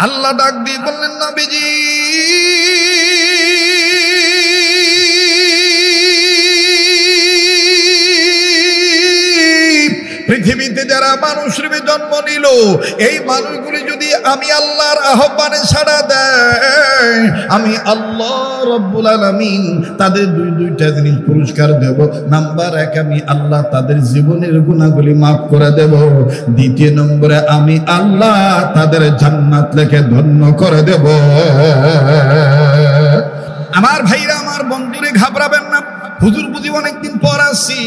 আল্লাহ ডাক দিয়ে বললেন, নবীজি পৃথিবীতে যারা মানুষ রূপে জন্ম নিল, এই মানুষগুলি যদি আমি আল্লাহর আহ্বানে সাড়া দেয়, আমি আল্লাহ রব্বুল আলামিন তাদের দুইটা জিনিস পুরস্কার দেব। নাম্বার 1, আমি আল্লাহ তাদের জীবনের গুনাহগুলি মাফ করে দেব। দ্বিতীয় নম্বরে আমি আল্লাহ তাদের জান্নাত লেখে ধন্য করে দেব। আমার ভাইরা, আমার বন্ধুরে, ঘাবড়াবেন না। হুজুর বুঝি অনেকদিন পর আসছি,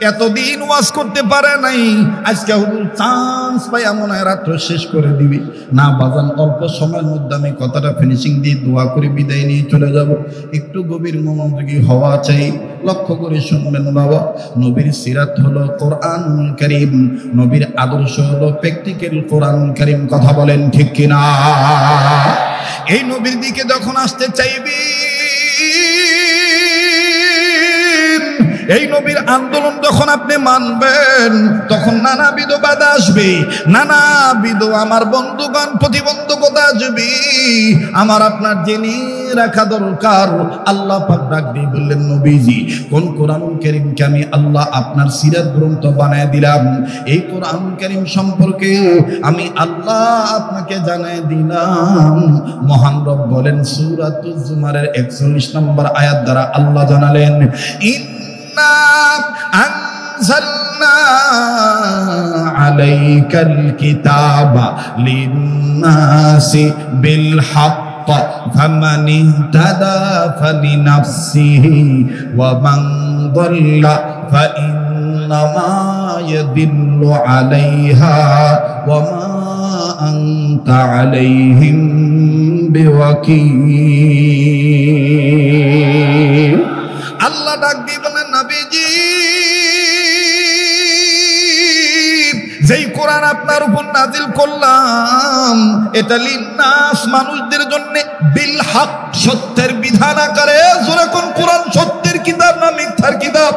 এতদিন ওয়াজ করতে পারে নাই, আজকে হুজুর চান্স পাই এমন রাত্র শেষ করে দিবি না। বাজান, অল্প সময়ের মধ্যে আমি কথাটা ফিনিশিং দিয়ে দোয়া করে বিদায় নিয়ে চলে যাব। একটু গভীর মনোযোগী হওয়া চাই, লক্ষ্য করে শুনবেন বাবা। নবীর সিরাত হলো কোরআনুল কারীম, নবীর আদর্শ হলো প্র্যাকটিক্যাল কোরআনুল কারীম। কথা বলেন ঠিক কিনা? এই নবীর দিকে যখন আসতে চাইবি, এই নবীর আন্দোলন যখন আপনি মানবেন, তখন নানাবিধ বাধা আসবে, নানাবিধ আমার বন্ধুগণ প্রতিবন্ধকতা আসবে। আমার আপনার জেনে রাখা দরকার, আল্লাহ পাক ডাক দিয়ে বললেন, নবীজি কোন কোরআনুল কারীমকে আমি আল্লাহ আপনার সিরাত গ্রন্থ বানায় দিলাম, এই কোরআনুল কারীম সম্পর্কে আমি আল্লাহ আপনাকে জানায় দিলাম। মহান রব বলেন সূরাতুজ জুমারের 41 নম্বর আয়াত দ্বারা আল্লাহ জানালেন, أنزلنا عليك الكتاب للناس بالحق فمن اهتدى فلنفسه ومن ضل فإنما يضل عليها وما أنت عليهم بوكيل। আল্লাহ ডাক দিয়ে বলেন, নবীজি যেই কোরআন আপনার উপর নাজিল করলাম, এটা লিন্নাস মানুষদের জন্য, বিল হক সত্যের বিধান আকারে। জোরে কোন কোরআন সত্যের কিতাব না মিথ্যার কিতাব?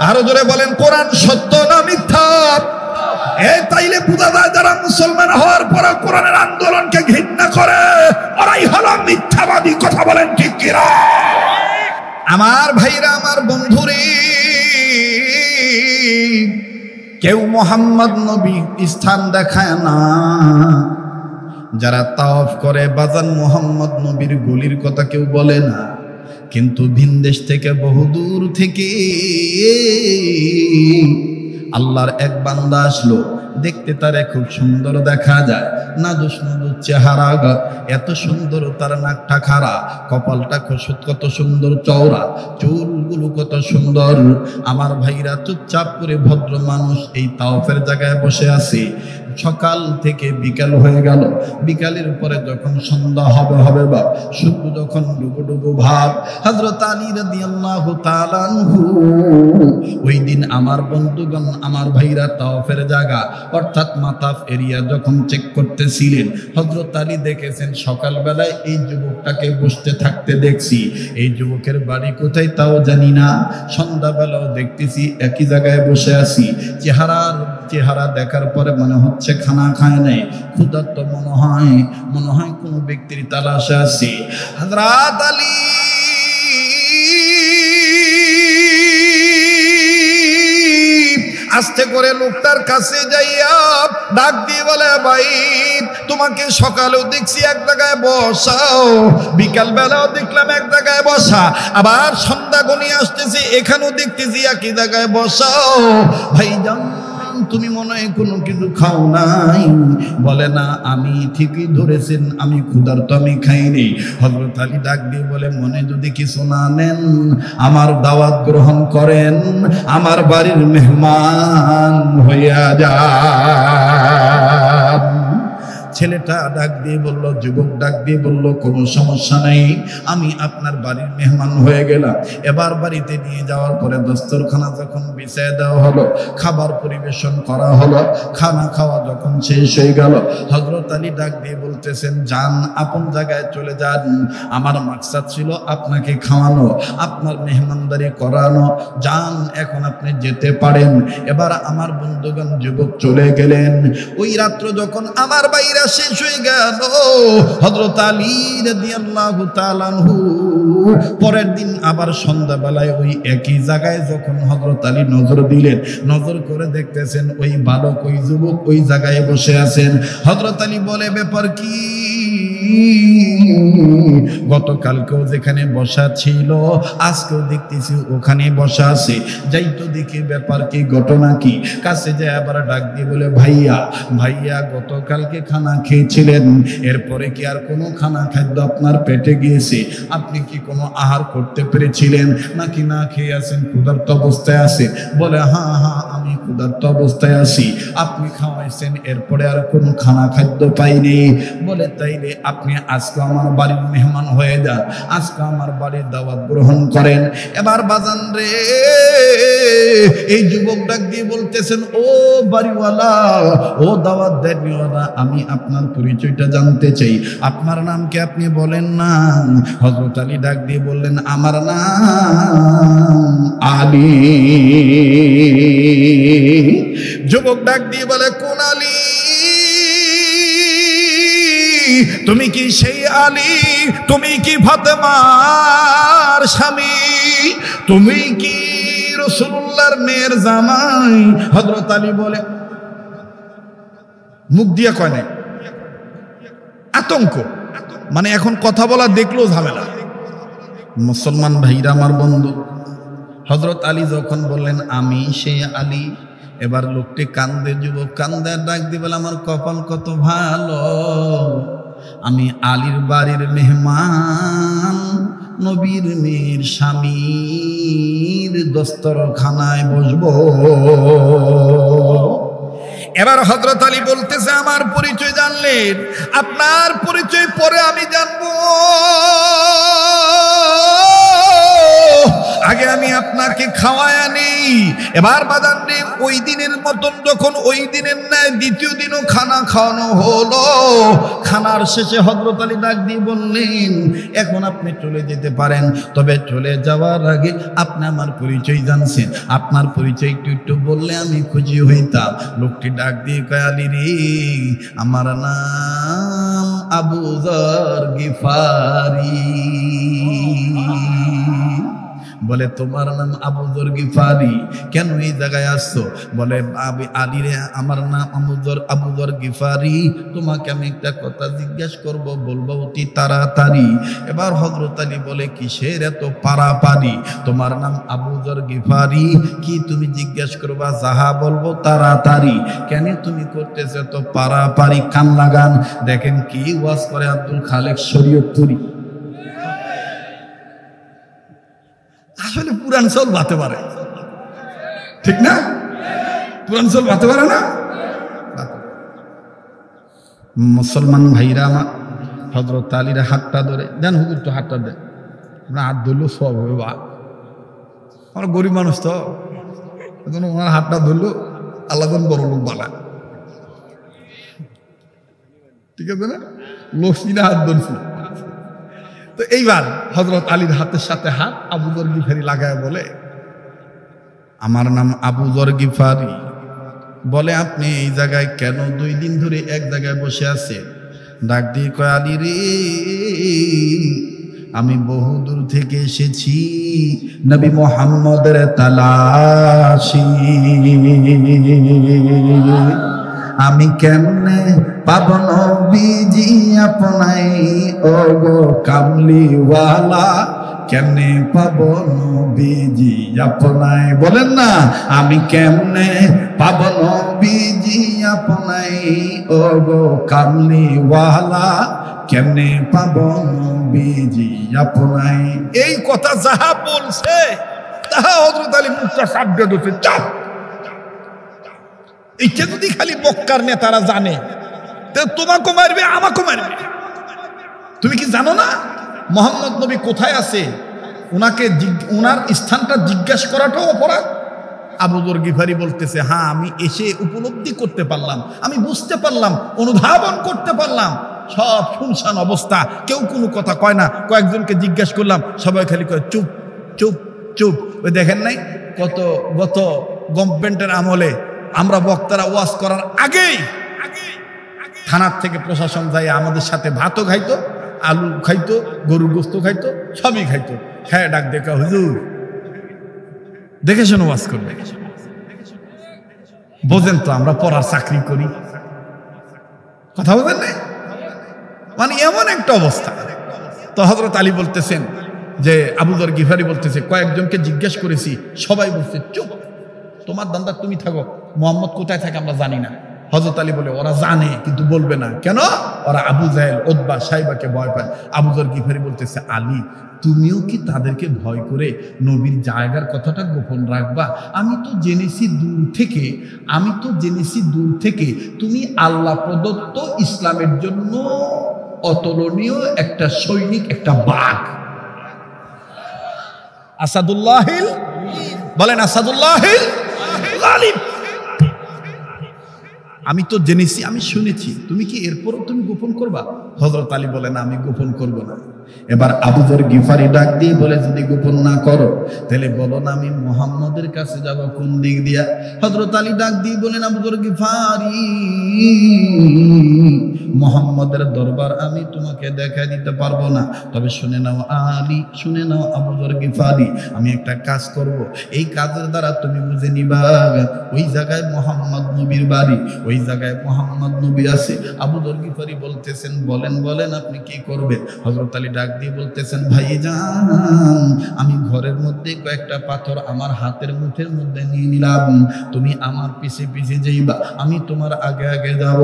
আরো জোরে বলেন, কোরআন সত্য না মিথ্যা? এই তাইলে বুঝা যায় যারা মুসলমান হওয়ার পর কোরআনের আন্দোলনকে ঘৃণা করে, ওরাই হলো মিথ্যাবাদী। কথা বলেন ঠিক কিনা? আমার ভাইরা, আমার বন্ধুরে, কেউ মোহাম্মদ নবী স্থান দেখায় না। যারা তাওয়াফ করে বাজান, মোহাম্মদ নবীর গলির কথা কেউ বলে না। কিন্তু ভিনদেশ থেকে, বহুদূর থেকে আল্লাহর এক বান্দা আসলো, দেখতে তারে খুব সুন্দর দেখা যায়, নাদুস নাদুস চেহারা, এত সুন্দর তার নাকটা খাড়া, কপালটা কত সুন্দর চওড়া, চুলগুলো কত সুন্দর। আমার ভাইরা, চুপচাপ করে ভদ্র মানুষ এই তাওয়াফের জায়গায় বসে আছে। সকাল থেকে বিকাল হয়ে গেল, বিকালের পরে যখন সন্ধ্যা হবে বা সূর্য যখন ডুবো ভাব, হযরত আলী রাদিয়াল্লাহু তাআলা আনহু ওই দিন আমার বন্ধুগণ, আমার ভাইরা, তাওয়াফের জায়গা অর্থাৎ মাতাফ এরিয়া যখন চেক করতেছিলেন, হযরত আলী দেখেছেন সকালবেলায় এই যুবকটাকে বসতে থাকতে দেখছি। এই যুবকের বাড়ি কোথায় তাও জানি না, সন্ধ্যাবেলাও দেখতেছি একই জায়গায় বসে আছি। চেহারা দেখার পরে মনে হচ্ছে খানা খায় নাই, ক্ষুধার্ত মনে হয় কোনো ব্যক্তির তালাশে আছে। হযরত আলী আস্তে করে লোকটার কাছে যাইয়া ডাক দিয়ে বলে, ভাই তোমাকে সকালেও দেখছি এক জায়গায় বসাও, বিকাল বেলাও দেখলাম এক জায়গায় বসা, আবার সন্ধ্যা গনিয়ে আসতেছি এখানেও দেখতেছি একই জায়গায় বসাও। ভাইজান তুমি মনে হয় কোনো কিছু খাও নাই? বলে না, আমি ঠিকই ধরেছেন, আমি ক্ষুধার্ত, আমি খাইনি। হযরত আলী ডাক দিয়ে বলে, মনে যদি কিছু না নেন, আমার দাওয়াত গ্রহণ করেন, আমার বাড়ির মেহমান হইয়া যান। ছেলেটা ডাক দিয়ে বলল, যুবক ডাক দিয়ে বলল, কোনো সমস্যা নাই, আমি আপনার বাড়ির মেহমান হয়ে গেলাম। এবার বাড়িতে নিয়ে যাওয়ার পরে দস্তরখানা যখন বিছিয়ে দেওয়া হলো, খাবার পরিবেশন করা হলো, খানা খাওয়া যখন শেষ হয়ে গেল, হযরত আলী ডাক দিয়ে বলতেছেন, যান, আপন জায়গায় চলে যান, আমার মাকসাদ ছিল আপনাকে খাওয়ানো, আপনার মেহমানদারি করানো, যান, এখন আপনি যেতে পারেন। এবার আমার বন্ধুগণ, যুবক চলে গেলেন। ওই রাত্র যখন আমার বাইরে শেষ হয়ে গেল। হযরত আলী রাদিয়াল্লাহু তাআলা আনহু পরের দিন আবার সন্ধ্যাবেলায় ওই একই জায়গায় যখন হযরত আলী নজর দিলেন, নজর করে দেখতেছেন ওই বালক, ওই যুবক ওই জায়গায় বসে আছেন। হযরত আলী বলে, ব্যাপার কি? গতকালকেও যেখানে বসা ছিল আজকেও দেখতেছি ওখানে বসা আছে, যাই তো দেখি ব্যাপার কি, ঘটনা কি। কাছে যায় আবার ডাক দিয়ে বলে, ভাইয়া ভাইয়া, গতকালকে খানা খেয়েছিলেন, এরপরে কি আর কোনো খানা খাদ্য আপনার পেটে গিয়েছে? আপনি কি কোনো আহার করতে পেরেছিলেন নাকি না খেয়ে আছেন, ক্ষুধার্ত অবস্থায় আছেন? বলে, হ্যাঁ হ্যাঁ, আমি ক্ষুধার্ত অবস্থায় আছি, আপনি খাওয়াইছেন, এরপরে আর কোনো খানা খাদ্য পাইনি। বলে, তাইলে আপনি আজকে আমার বাড়ির মেহমান হয়ে যান, আজকে আমার বাড়ির দাওয়াত গ্রহণ করেন। এবার বাজান রে, এই যুবক ডাক দিয়ে বলতেছেন, ও বাড়িওয়ালা, ও দাওয়াত দেনওয়ালা, আমি আপনার পরিচয়টা জানতে চাই, আপনার নাম কি আপনি বলেন না? হযরত আলী ডাক দিয়ে বললেন, আমার নাম আলী। যুবক ডাক দিয়ে বলে, কোন আলী? তুমি কি সেই আলী? তুমি কি ফাতেমার স্বামী? তুমি কি রাসূলুল্লাহর মেয়ের জামাই? হযরত আলী বলে, মুখ দিয়া কয় নাই, আতঙ্ক, মানে এখন কথা বলা দেখলেও ঝামেলা। মুসলমান ভাইরা আমার বন্ধু, হযরত আলী যখন বললেন আমি সেই আলী, এবার লোকটি কান্দে, যুবক কান্দে, ডাক দিয়ে বলে, আমার কপাল কত ভালো, আমি আলীর বাড়ির মেহমান, নবীর মেয়ের স্বামীর দস্তরখানায় বসবো। এবার হযরত আলী বলতেছে, আমার পরিচয় জানলেন, আপনার পরিচয় পরে আমি জানবো, আগে আমি আপনাকে খাওয়ায় আনি। এবার বাজান রে, ওই দিনের মতন যখন ওই দিনের ন্যায় দ্বিতীয় দিনও খানা খাওয়ানো হলো, খানার শেষে হযরত আলী ডাক দিয়ে বললেন, এখন আপনি চলে যেতে পারেন, তবে চলে যাওয়ার আগে আপনি আমার পরিচয় জানছেন, আপনার পরিচয় একটু একটু বললে আমি খুশি হইতাম। লোকটি ডাক দিয়ে কয়, আলী রে, আমার নাম আবু যর গিফারি। বলে, তোমার নাম আবু যর গিফারি, কেন এই জায়গায় আসছো? বলে, আলী রে, আমার নাম আবু যর গিফারি, তোমাকে আমি একটা কথা জিজ্ঞাসা করব, বলবো অতি তাড়াতাড়ি। এবার হযরত আলী বলে, কিসের এত পারাপারি? তোমার নাম আবু যর গিফারি, কি তুমি জিজ্ঞাসা করবা? যাহা বলবো তাড়াতাড়ি। কেন তুমি করতেছো এত পারাপারি? কান লাগান, দেখেন কি ওয়াজ করে আব্দুল খালেক শরীয়তপুরী। আসলে পুরান চাউল ভাতে পারে, ঠিক না? পুরান চাউল ভাতে পারে না? মুসলমান ভাইরা আমার, হযরত আলীর হাতটা ধরে দেন, হুজুর তো হাতটা দেন, হাত ধরলেও সব হবে। বা আমরা গরিব মানুষ তো, ওনার হাতটা ধরলো, আল্লাহ বড় লোক বালা, ঠিক আছে না? লক্ষ্মীরা হাত ধরছি। তো এইবার হযরত আলীর হাতের সাথে হাত আবু যর গিফারি লাগায় বলে, আমার নাম আবু যর গিফারি। বলে, আপনি এই জায়গায় কেন 2 দিন ধরে এক জায়গায় বসে আছে? ডাক দিয়ে কয়, আলী রে, আমি বহু দূর থেকে এসেছি নবী মুহাম্মদের তালাশি, আমি কেমনে পাব নবীজি আপনাই, ও গো কামলিওয়ালা, কেমনে পাব নবীজি আপনাই? বলেন না, আমি কেমনে পাব নবীজি আপনাই, ও গো কামলিওয়ালা, কেমনে পাব নবীজি আপনাই? এই কথা যাহা বলছে তাহা হযরত আলী মুখটা সাবধান হচ্ছে, চাপ। এইটা যদি খালি বক্কার নেতারা জানে, তোমাকে মারবে, আমাকে মারবে। তুমি কি জানো না মোহাম্মদ নবী কোথায় আছে? ওনাকে, ওনার স্থানটা জিজ্ঞাসা করাটাও অপরাধ। আবু যর গিফারি বলতেছে, হ্যাঁ, আমি এসে উপলব্ধি করতে পারলাম, আমি বুঝতে পারলাম, অনুধাবন করতে পারলাম, সব শুনশান অবস্থা, কেউ কোনো কথা কয় না। কয়েকজনকে জিজ্ঞাসা করলাম, সবাই খালি কয় চুপ চুপ চুপ। ওই দেখেন নাই গত গভর্নমেন্টের আমলে আমরা বক্তারা ওয়াজ করার আগেই থানার থেকে প্রশাসন যায় আমাদের সাথে ভাতও খাইতো, আলু খাইতো, গরুর গোস্ত খাইতো, সবই খাইতো। হ্যাঁ, ডাক দেখা, হুজুর দেখে শোনো ওয়াজ করবে। বোঝেন তো আমরা পড়ার চাকরি করি, কথা বলেন না, মানে এমন একটা অবস্থা। তো হযরত আলী বলতেছেন যে আবু যর গিফারি বলতেছে, কয়েকজনকে জিজ্ঞেস করেছি, সবাই বলছে চুপ, তোমার দান্দা তুমি থাকো, মুহাম্মদ কোথায় থাকে আমরা জানি না। হযরত আলী বলে, ওরা জানে কিন্তু বলবে না। কেন? ওরা আবু জাহেল, উতবা, সাইবাকে ভয় পায়। আবু যর গিফারি বলতেছে, আলী তুমিও কি তাদেরকে ভয় করে নবীর জায়গার কথাটা গোপন রাখবা? আমি তো জেনেছি দূর থেকে তুমি আল্লাহ প্রদত্ত ইসলামের জন্য অতুলনীয় একটা সৈনিক, একটা বাঘ। আসাদুল্লাহিল, বলেন আসাদুল্লাহিল গালিব। আমি তো জেনেছি, আমি শুনেছি, তুমি কি এরপরও তুমি গোপন করবা? হযরত আলী বলেন, আমি গোপন করব না। এবার আবু যর গিফারি ডাক দিয়ে বলে, যদি গোপন না করো তাহলে বলো না আমি মুহাম্মদের কাছে যাব কোন দিক দিয়া? হযরত আলী ডাক দিয়ে বলেন, আবু যর গিফারি, মুহাম্মদের দরবার আমি তোমাকে দেখা দিতে পারবো না, তবে শুনে নাও আলী, শুনে নাও আবু যর গিফারি, আমি একটা কাজ করব, এই কাজের দ্বারা তুমি বুঝে নিবা ওই জায়গায় মুহাম্মদ নবীর বাড়ি, ওই জায়গায় মুহাম্মদ নবী আছে। আবু যর গিফারি বলতেছেন, বলেন বলেন আপনি কি করবেন? হযরত আলী ডাক দিয়ে বলতেছেন, ভাইজান আমি ঘরের মধ্যে কয়েকটা পাথর আমার হাতের মুঠের মধ্যে নিয়ে নিলাম, তুমি আমার পিছে পিছে যাইবা, আমি তোমার আগে আগে যাব।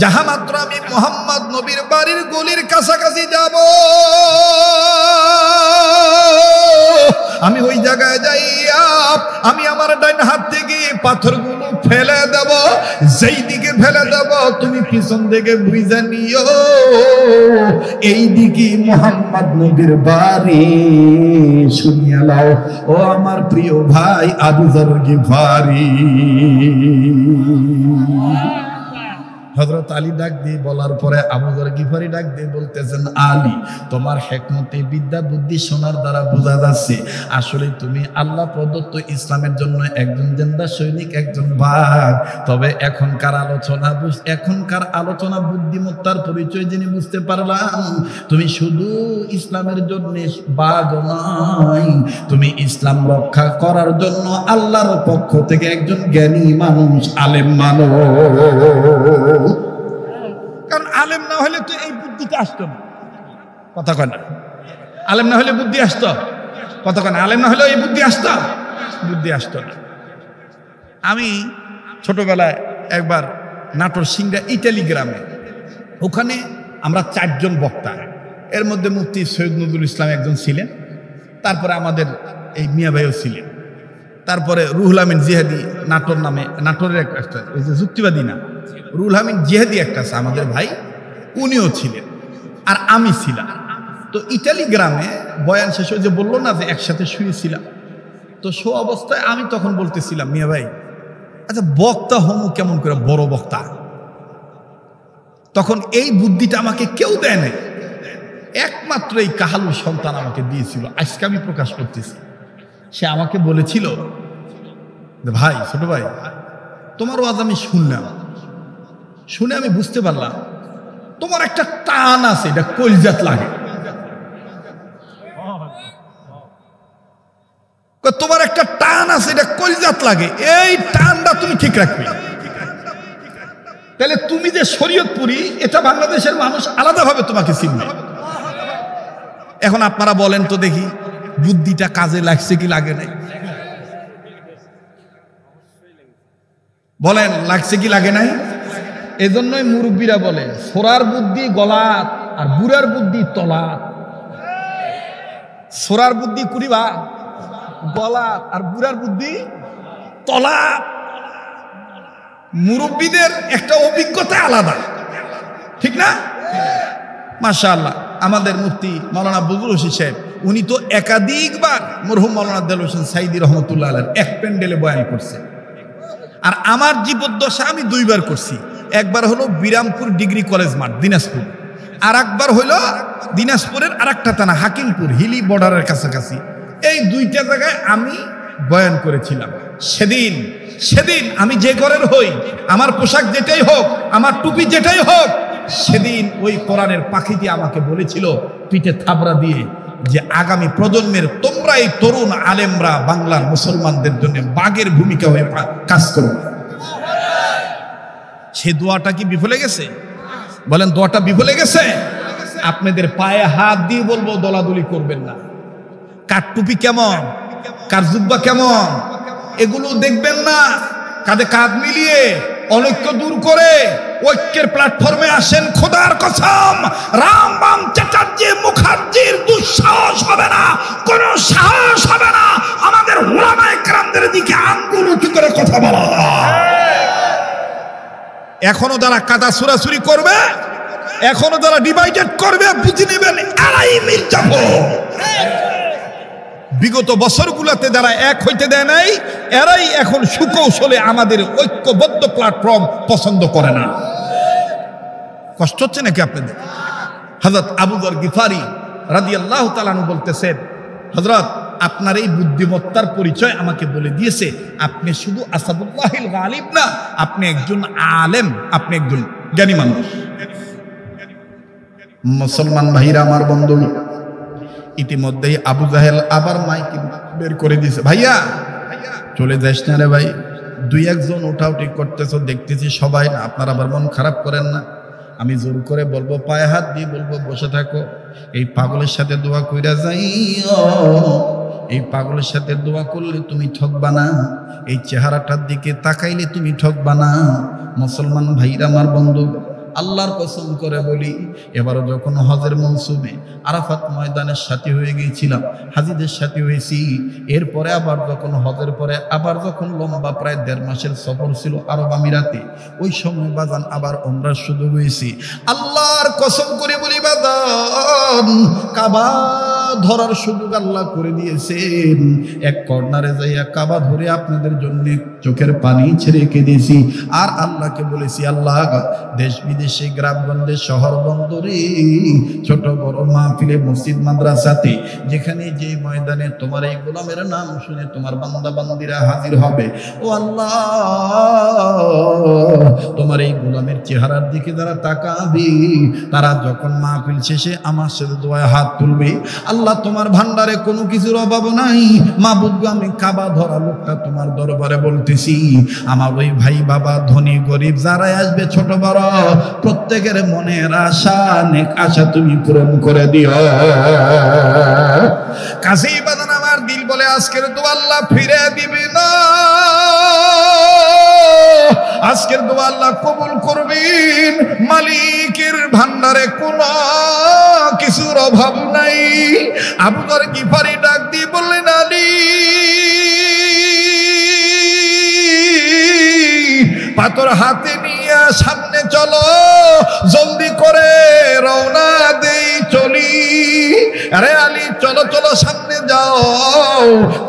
যাহা মাত্র আমি মুহাম্মদ নবীর বাড়ির গলির কাছাকাছি যাব, আমি ওই জায়গায় যাইয়া আমি আমার ডাইন হাত থেকে পাথরগুলো ফেলে দেব, যেই দিকে ফেলে দেব তুমি পিছন থেকে বুঝে নিও এই দিকে মুহাম্মদ নবীর বাড়ি। শুনিয়া লাও ও আমার প্রিয় ভাই আবু যর গিফারি। হযরত আলী ডাক দিয়ে বলার পরে আবু যর গিফারি ডাক দিয়ে বলতেছেন, আলী তোমার হিকমতে বিদ্যা বুদ্ধি শোনার দ্বারা বোঝা যাচ্ছে আসলে তুমি আল্লাহ প্রদত্ত ইসলামের জন্য একজন জিন্দা সৈনিক, একজন বাঘ। তবে এখনকার আলোচনা বুদ্ধিমত্তার পরিচয় জেনে বুঝতে পারলাম তুমি শুধু ইসলামের জন্য বাঘ নয়, তুমি ইসলাম রক্ষা করার জন্য আল্লাহর পক্ষ থেকে একজন জ্ঞানী মানুষ, আলেম মানুষ। কারণ আলেম না হলে তো এই বুদ্ধিটা আসতো না, কথা কয় না? আলেম না হলে বুদ্ধি আসতো, কথা কয় না? আলেম না হলে এই বুদ্ধি আসতো না। আমি ছোটবেলায় একবার নাটোর সিংড়া ইটালি গ্রামে, ওখানে আমরা 4 জন বক্তা, এর মধ্যে মুফতি সৈয়দ নজরুল ইসলাম একজন ছিলেন, তারপরে আমাদের এই মিয়া ভাইও ছিলেন, তারপরে রুহুল আমিন জিহাদি নাটোর নামে, নাটোরের একটা ওই যে যুক্তিবাদী না, রুহুল আমিন জিহাদি একটা আছে আমাদের ভাই, উনিও ছিলেন, আর আমি ছিলাম। তো ইটালি গ্রামে বয়ান শেষ হয়ে যে বললো না যে একসাথে শুয়েছিলাম, তো শো অবস্থায় আমি তখন বলতেছিলাম, মিয়া ভাই আচ্ছা বক্তা হমু কেমন করে বড় বক্তা? তখন এই বুদ্ধিটা আমাকে কেউ দেয় নাই, একমাত্র এই কাহালুর সন্তান আমাকে দিয়েছিল, আজকে আমি প্রকাশ করতেছি। সে আমাকে বলেছিল, ভাই ছোট ভাই তোমার ওয়াজ আমি শুনলাম, শুনে আমি বুঝতে পারলাম তোমার একটা টান আছে, এটা কলজাত লাগে, তোমার একটা টান আছে, এটা কলজাত লাগে, এই টানটা তুমি ঠিক রাখবে, তাহলে তুমি যে শরীয়তপুরি এটা বাংলাদেশের মানুষ আলাদাভাবে তোমাকে চিনবে। এখন আপনারা বলেন তো দেখি, বুদ্ধিটা কাজে লাগছে কি লাগে নাই? বলেন লাগছে কি লাগে নাই? এজন্যই মুরব্বীরা বলে সোরার বুদ্ধি গলাত আর বুড়ার বুদ্ধি তলাত। সোরার বুদ্ধি কুড়িবা গলাত আর বুড়ার বুদ্ধি তলাত। মুরব্বীদের একটা অভিজ্ঞতা আলাদা, ঠিক না? মাশাআল্লাহ আমাদের মুফতি মাওলানা বজলুল হোসেন সাহেব, উনি তো একাধিকবার মরহুম মাওলানা দেলোয়ার হোসেন সাইদি রহমতুল্লাহ আলাইহির এক প্যান্ডেলে বয়ান করছে। আর আমার জীবদ্দশা আমি 2 বার করছি, একবার হলো বিরামপুর ডিগ্রি কলেজ মাঠ দিনাজপুর, আর একবার হইল দিনাজপুরের আরেকটা থানা হাকিমপুর হিলি বর্ডারের কাছাকাছি। এই 2টা জায়গায় আমি বয়ান করেছিলাম। সেদিন আমি যে ঘরের হই, আমার পোশাক যেটাই হোক, আমার টুপি যেটাই হোক, সেদিন ওই কোরআনের পাখিটি আমাকে বলেছিল পিঠে থাবড়া দিয়ে যে আগামী প্রজন্মের তোমরা এই তরুণ আলেমরা বাংলার মুসলমানদের জন্য বাঘের ভূমিকা হয়ে কাজ করো। সেই দোয়াটা কি বিফলে গেছে? বলেন দোয়াটা বিফলে গেছে? আপনাদের পায়ে হাত দিয়ে বলবো দলাদলি করবেন না। কার টুপি কেমন, কার জুব্বা কেমন, এগুলো দেখবেন না। কাঁধে কাঁধ মিলিয়ে অনৈক্য দূর করে ঐক্যের প্ল্যাটফর্মে আসেন। খোদার কসম, রামবাম চ্যাটার্জি মুখার্জির দুঃসাহস হবে না, কোনো সাহস হবে না আমাদের উলামায়ে কেরামদের দিকে আঙ্গুল উঁচু করে কথা বলা। এখনো যারা কাদা ছুরাছুরি করবে, এখনো যারা ডিভাইডেড করবে, বুঝে নেবেন এরাই মির্জাফর। বিগত বছরগুলোতে যারা এক হইতে দেয় নাই, এরাই এখন সুকৌশলে আমাদের ঐক্যবদ্ধ প্ল্যাটফর্ম পছন্দ করে না। কষ্ট হচ্ছে নাকি আপনাদের? হযরত আবু যর গিফারি রাদিয়াল্লাহু তাআলা আনহু বলতেছেন, হযরত আপনার এই বুদ্ধিমত্তার পরিচয় আমাকে বলে দিয়েছে, আপনি শুধু আসাদুল্লাহিল গালিব না, আপনি একজন আলেম, আপনি একজন জ্ঞানী মানুষ। মুসলমান ভাইরা আমার বন্ধু, ইতিমধ্যেই আবু জাহেল আবার মাইক বের করে দিয়েছে, ভাইয়া চলে যাস না রে ভাই, দুই একজন উঠাউটি করতেছ দেখতেছি সবাই না, আপনার আবার মন খারাপ করেন না। আমি জোর করে বলবো, পায়ে হাত দিয়ে বলবো বসে থাকো, এই পাগলের সাথে দোয়া কইরা যাইও। এই পাগলের সাথে দোয়া করলে তুমি ঠকবা না, এই চেহারাটার দিকে তাকাইলে তুমি ঠকবা না। মুসলমান ভাইরা আমার বন্ধু, আল্লাহর কসম করে বলি, এবারও যখন হজের মৌসুমে আরাফাত ময়দানের সাথী হয়ে গিয়েছিলাম, হাজিদের সাথী হয়েছি, এরপরে আবার যখন হজের পরে আবার যখন লম্বা প্রায় 1.5 মাসের সফর ছিল আরব আমিরাতে, ওই সময় বাজান আবার উমরার সুযোগ হয়েছি। আল্লাহর কসম করে বলি বাজান, কাবা ধরার সুযোগ আল্লাহ করে দিয়েছেন। এক কর্নারে যাইয়া কাবা ধরে আপনাদের জন্য চোখের পানি ছেড়ে কেঁদেছি। আর আল্লাহকে বলেছি, আল্লাহ দেশ বিদেশে গ্রামগঞ্জে শহর বন্দরে ছোট বড় মাহফিলে মসজিদ মাদ্রাসাতে যেখানে যে ময়দানে তোমার এই গোলামের নাম শুনে তোমার বান্দা বান্দিরা হাজির হবে, ও আল্লাহ তোমার এই গোলামের চেহারার দিকে যারা তাকাবে, তারা যখন মাহফিল শেষে আমার সাথে দোয়ায় হাত তুলবে, আল্লাহ তোমার ভান্ডারে কোনো কিছুর অভাব নাই। মাবুদ, আমি কাবা ধরা লোকটা তোমার দরবারে বলতেছি, আমার ওই ভাই বাবা ধনী গরিব যারাই আসবে ছোট বড়, প্রত্যেকের মনের আশা নেক আশা তুমি পূরণ করে দিও। কাছেই বাদান আমার দিল বলে আজকের দোয়া আল্লাহ ফিরে দিবে না, আজকের দোয়া আল্লাহ কবুল করবেন। মালিকের ভান্ডারে কোনো কিছুর অভাব নাই। আবু যর গিফারি ডাক দিয়ে বললেন, আলী পাথর হাতে নিয়ে সামনে চলো, জলদি করে রওনা দেই চলি। আরে আলী চলো চলো সামনে যাও,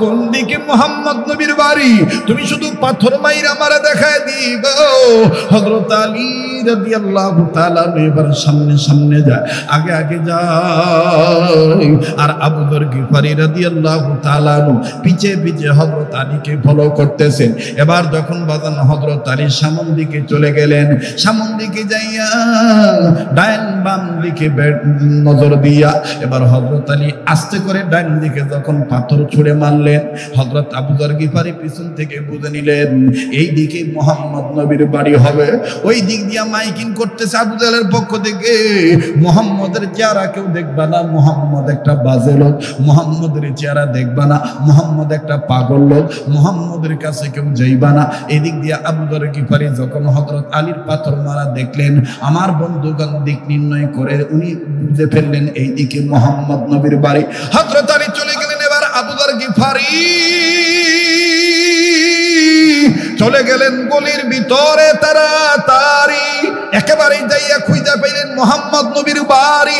কোন দিকে মুহাম্মদ নবীর বাড়ি, তুমি শুধু পাথর মাইর আমারে দেখায় দিব। হযরত আলী রাদিয়াল্লাহু তাআলা এবার সামনে সামনে যায়, আগে আগে যায়, আর আবু যর গিফারি রাদিয়াল্লাহু তাআলা পিছে পিছে হযরত আলীকে ফলো করতেছেন। এবার যখন বাজান হযরত আলী সামন দিকে চলে গেলেন, সামন দিকে যাইয়া ডাইন বাম দিকে নজর দিয়া এবার হযরত আলী আস্তে করে ডাইন দিকে যখন পাথর ছুঁড়ে মারলেন, হযরত আবু যর গিফারি পিছন থেকে বুঝে নিলেন এই দিকে মুহাম্মদ নবীর বাড়ি হবে। ওই দিক দিয়া মাইকিং করতেছে আবু জাহেলের পক্ষ থেকে, মুহাম্মদের চেহারা কেউ দেখবা না, মুহাম্মদ একটা বাজে লোক, মুহাম্মদের চেহারা দেখবা না, মুহাম্মদ একটা পাগল লোক, মুহাম্মদের কাছে কেউ যাইবা না। এদিক দিয়া আবু যর গিফারি যখন হযরত আলীর পাথর মারা দেখলেন, আমার বন্ধুগণ দিক নির্ণয় করে উনি বুঝে ফেললেন এই দিকে মুহাম্মদ নবীর বাড়ি। হযরত আলী চলে গেলেন, এবার আবু যর গিফারি চলে গেলেন গলির ভিতরে তাড়াতাড়ি, একেবারে যাইয়া খুঁজে পাইলেন মুহাম্মদ নবীর বাড়ি।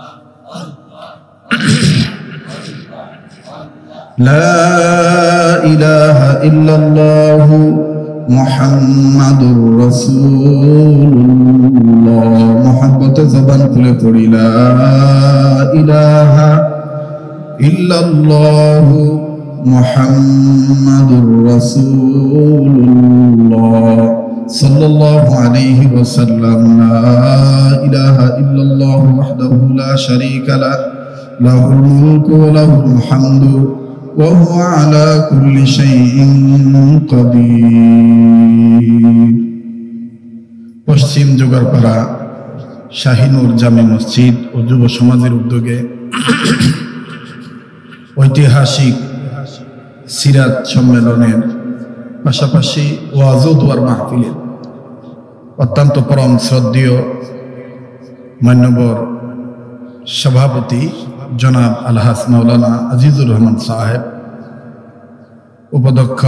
লা ইলাহা ইল্লাল্লাহু মুহাম্মাদুর রাসূলুল্লাহ। মুহাব্বতে জবান খুলে পড়ি লা ইলাহা ইল্লাল্লাহু মুহাম্মাদুর রাসূলুল্লাহ সাল্লাল্লাহু আলাইহি ওয়াসাল্লাম। লা ইলাহা ইল্লাল্লাহু ওয়াহদাহু লা শারীকা লাহু লাহুল মুলকু ওয়া লাহুল হামদু ওয়া হুয়া আলা কুল্লি শাইইন কাদির। পশ্চিম জোগাড়পাড়া শাহিনুর জামে মসজিদ ও যুব সমাজের উদ্যোগে ঐতিহাসিক সিরাত সম্মেলনের পাশাপাশি ওয়াজ ও দোয়ার মাহফিলের অত্যন্ত পরম শ্রদ্ধেয় মান্যবর সভাপতি জনাব আলহাজ মাওলানা আজিজুর রহমান সাহেব, উপাধ্যক্ষ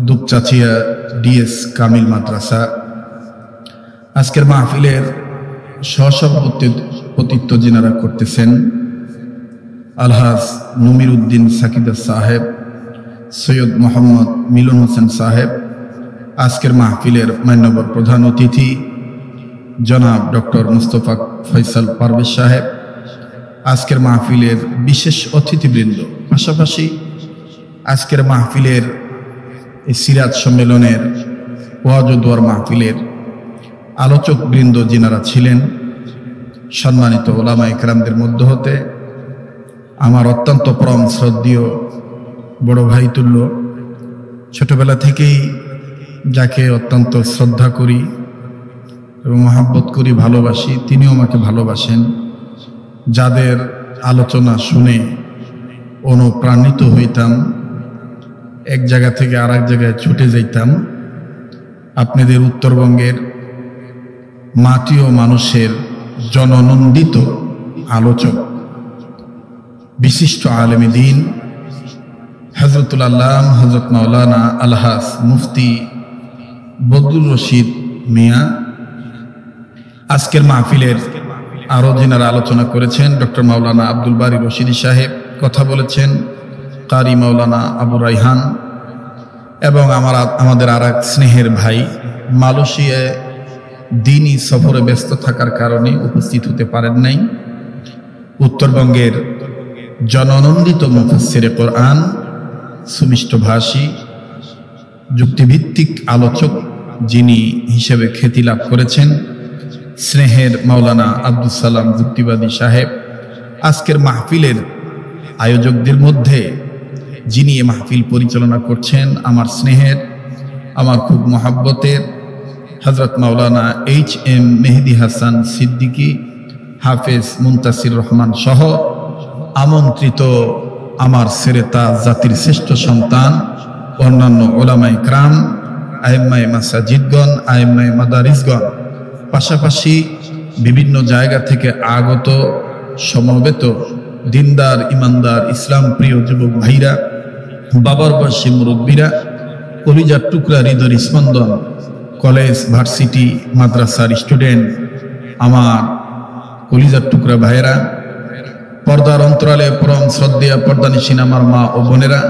দুপচাচিয়া ডিএস কামিল মাদ্রাসা, আজকের মাহফিলের সহসভাপতিত্ব যিনারা করতেছেন আলহাজ নমির উদ্দিন সাকিদা সাহেব, সৈয়দ মোহাম্মদ মিলন হোসেন সাহেব, আজকের মাহফিলের মান্যবর প্রধান অতিথি জনাব ডক্টর মুস্তফা ফয়সাল পারভেজ সাহেব, আজকের মাহফিলের বিশেষ অতিথিবৃন্দ, পাশাপাশি আজকের মাহফিলের এই সিরাত সম্মেলনের ওয়াজ ও দোয়ার মাহফিলের আলোচক বৃন্দ যিনারা ছিলেন, সম্মানিত ওলামা ইকরামদের মধ্য হতে আমার অত্যন্ত পরম শ্রদ্ধেয় বড় ভাই তুল্য, ছোটবেলা থেকেই যাকে অত্যন্ত শ্রদ্ধা করি এবং মহাব্বত করি, ভালোবাসি, তিনিও আমাকে ভালোবাসেন, যাদের আলোচনা শুনে অনুপ্রাণিত হইতাম, এক জায়গা থেকে আর এক জায়গায় ছুটে যাইতাম। আপনাদের উত্তরবঙ্গের মাটি ও মানুষের জননন্দিত আলোচক, বিশিষ্ট আলেমে দ্বীন হযরতুল আল্লাম হযরত মাওলানা আলহাজ মুফতি বদরুর রশিদ মিয়া, আজকের মাহফিলের আরো যিনারা আলোচনা করেছেন ডক্টর মাওলানা আব্দুল বারী রশিদি সাহেব, কথা বলেছেন কারি মাওলানা আবু রাইহান, এবং আমাদের আর এক স্নেহের ভাই মালয়েশিয়ায় দিনই সফরে ব্যস্ত থাকার কারণে উপস্থিত হতে পারেন নাই, উত্তরবঙ্গের জননন্দিত মুফাসসিরে কোরআন, সুমিষ্ট ভাষী, যুক্তিভিত্তিক আলোচক যিনি হিসেবে খ্যাতি লাভ করেছেন স্নেহের মাওলানা আব্দুল সালাম যুক্তিবাদী সাহেব, আজকের মাহফিলের আয়োজকদের মধ্যে যিনি এ মাহফিল পরিচালনা করছেন আমার স্নেহের, আমার খুব মহাব্বতের হযরত মাওলানা HM মেহেদি হাসান সিদ্দিকী, হাফেজ মুনতাসির রহমান সহ আমন্ত্রিত আমার সেরেতা জাতির শ্রেষ্ঠ সন্তান অন্যান্য ওলামা ইকরাম, আইম্মায়ে মাসাজিদগণ, আইম্মায়ে মাদারিসগণ, পাশাপাশি বিভিন্ন জায়গা থেকে আগত সমবেত দিনদার ইমানদার ইসলাম প্রিয় যুবক ভাইরা, বাবার বয়সী মুরব্বীরা, কলিজার টুকরা হৃদয় স্পন্দন, কলেজ ভার্সিটি মাদ্রাসার স্টুডেন্ট, আমার কলিজার টুকরা ভাইয়েরা, পর্দার অন্তরালে পরম শ্রদ্ধেয়া পর্দানিশীন আমার মা ও বোনেরা,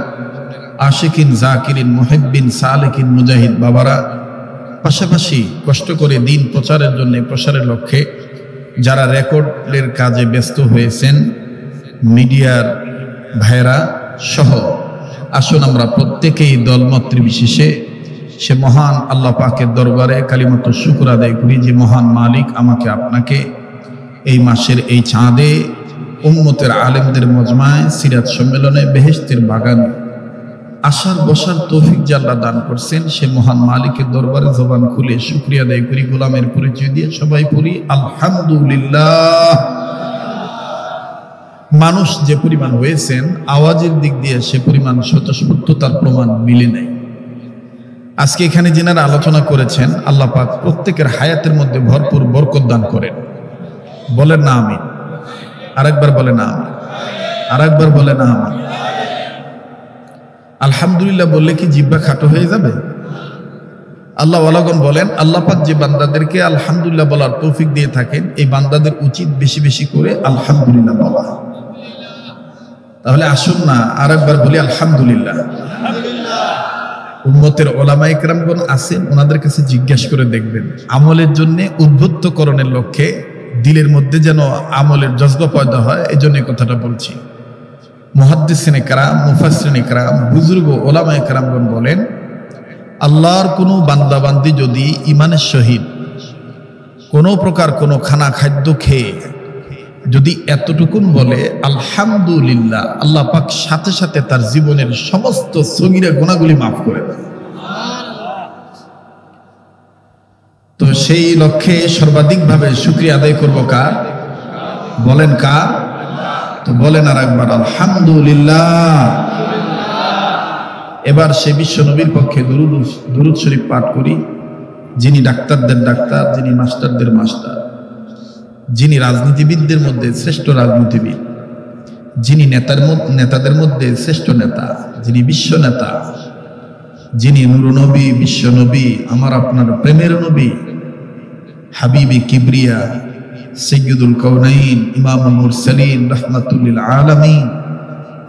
আশিকিন জাকিরিন মুহিব্বিন সালেকিন মুজাহিদ বাবারা, পাশাপাশি কষ্ট করে দিন প্রচারের জন্য প্রসারের লক্ষ্যে যারা রেকর্ডের কাজে ব্যস্ত হয়েছেন মিডিয়ার ভাইয়েরা সহ, আসুন আমরা প্রত্যেকেই দলমত নির্বিশেষে সে মহান আল্লাহ পাকের দরবারে কালিমাতুশ শুকর আদায় করি যে মহান মালিক আমাকে আপনাকে এই মাসের এই চাঁদে উম্মতের আলেমদের মজমায় সিরাত সম্মেলনে বেহেশতের বাগানে আসার বসার তৌফিক যে আল্লাহ দান করছেন সে মহান মালিকের দরবারে জবান খুলে শুকরিয়া আদায় করি, গোলামের পরিচয় দিয়ে সবাই পড়ি আলহামদুলিল্লাহ। মানুষ যে পরিমাণ হয়েছেন আওয়াজের দিক দিয়ে সে পরিমাণ স্বতঃস্ফূর্ততার প্রমাণ মিলে নাই। আজকে এখানে যিনারা আলোচনা করেছেন আল্লাহ পাক প্রত্যেকের হায়াতের মধ্যে ভরপুর বরকত দান করেন, বলেন না আমিন। আরেকবার বলে না আমিন, আরেকবার বলে না আমিন। আলহামদুলিল্লাহ বললে কি জিহ্বা খাটো হয়ে যাবে? আল্লাহ ওয়ালাগণ বলেন আল্লাহ পাক যে বান্দাদেরকে আলহামদুলিল্লাহ বলার তৌফিক দিয়ে থাকেন এই বান্দাদের উচিত বেশি বেশি করে আলহামদুলিল্লাহ বলা। তাহলে আসুন না আরেকবার বলি আলহামদুলিল্লাহ। উম্মতের ওলামা ইকরামগণ আছেন, ওনাদের কাছে জিজ্ঞাসা করে দেখবেন, আমলের জন্য উদ্বুদ্ধকরণের লক্ষ্যে দিলের মধ্যে যেন আমলের জজবা পয়দা হয়, এই জন্য কথাটা বলছি। মুহাদ্দিসিনে কেরাম, মুফাসসিরিনে কেরাম, বুজুর্গ ওলামা ইকরামগণ বলেন, আল্লাহর কোনো বান্দাবান্দি যদি ইমানের সহিত কোনো প্রকার কোনো খানা খাদ্য খেয়ে যদি এতটুকুন বলে আলহামদুলিল্লাহ, আল্লাহ পাক সাথে সাথে তার জীবনের সমস্ত সগীরা গুনাহগুলি মাফ করে দেন। তো সেই লক্ষ্যে সর্বাধিকভাবে শুকরিয়া আদায় করব কার? বলেন কার? তো বলেন আর একবার আলহামদুলিল্লাহ। এবার সে বিশ্ব নবীর পক্ষে দুরূদ শরীফ পাঠ করি, যিনি ডাক্তারদের ডাক্তার, যিনি মাস্টারদের মাস্টার, যিনি রাজনীতিবিদদের মধ্যে শ্রেষ্ঠ রাজনীতিবিদ, যিনি নেতাদের মধ্যে শ্রেষ্ঠ নেতা, যিনি বিশ্ব নেতা, যিনি নূর নবী, বিশ্ব নবী, আমার আপনার প্রেমের নবী, হাবিবে কিবরিয়া, সাইয়্যিদুল কাউনাইন, ইমামুল মুরসালিন, রাহমাতুল লিল আলামিন।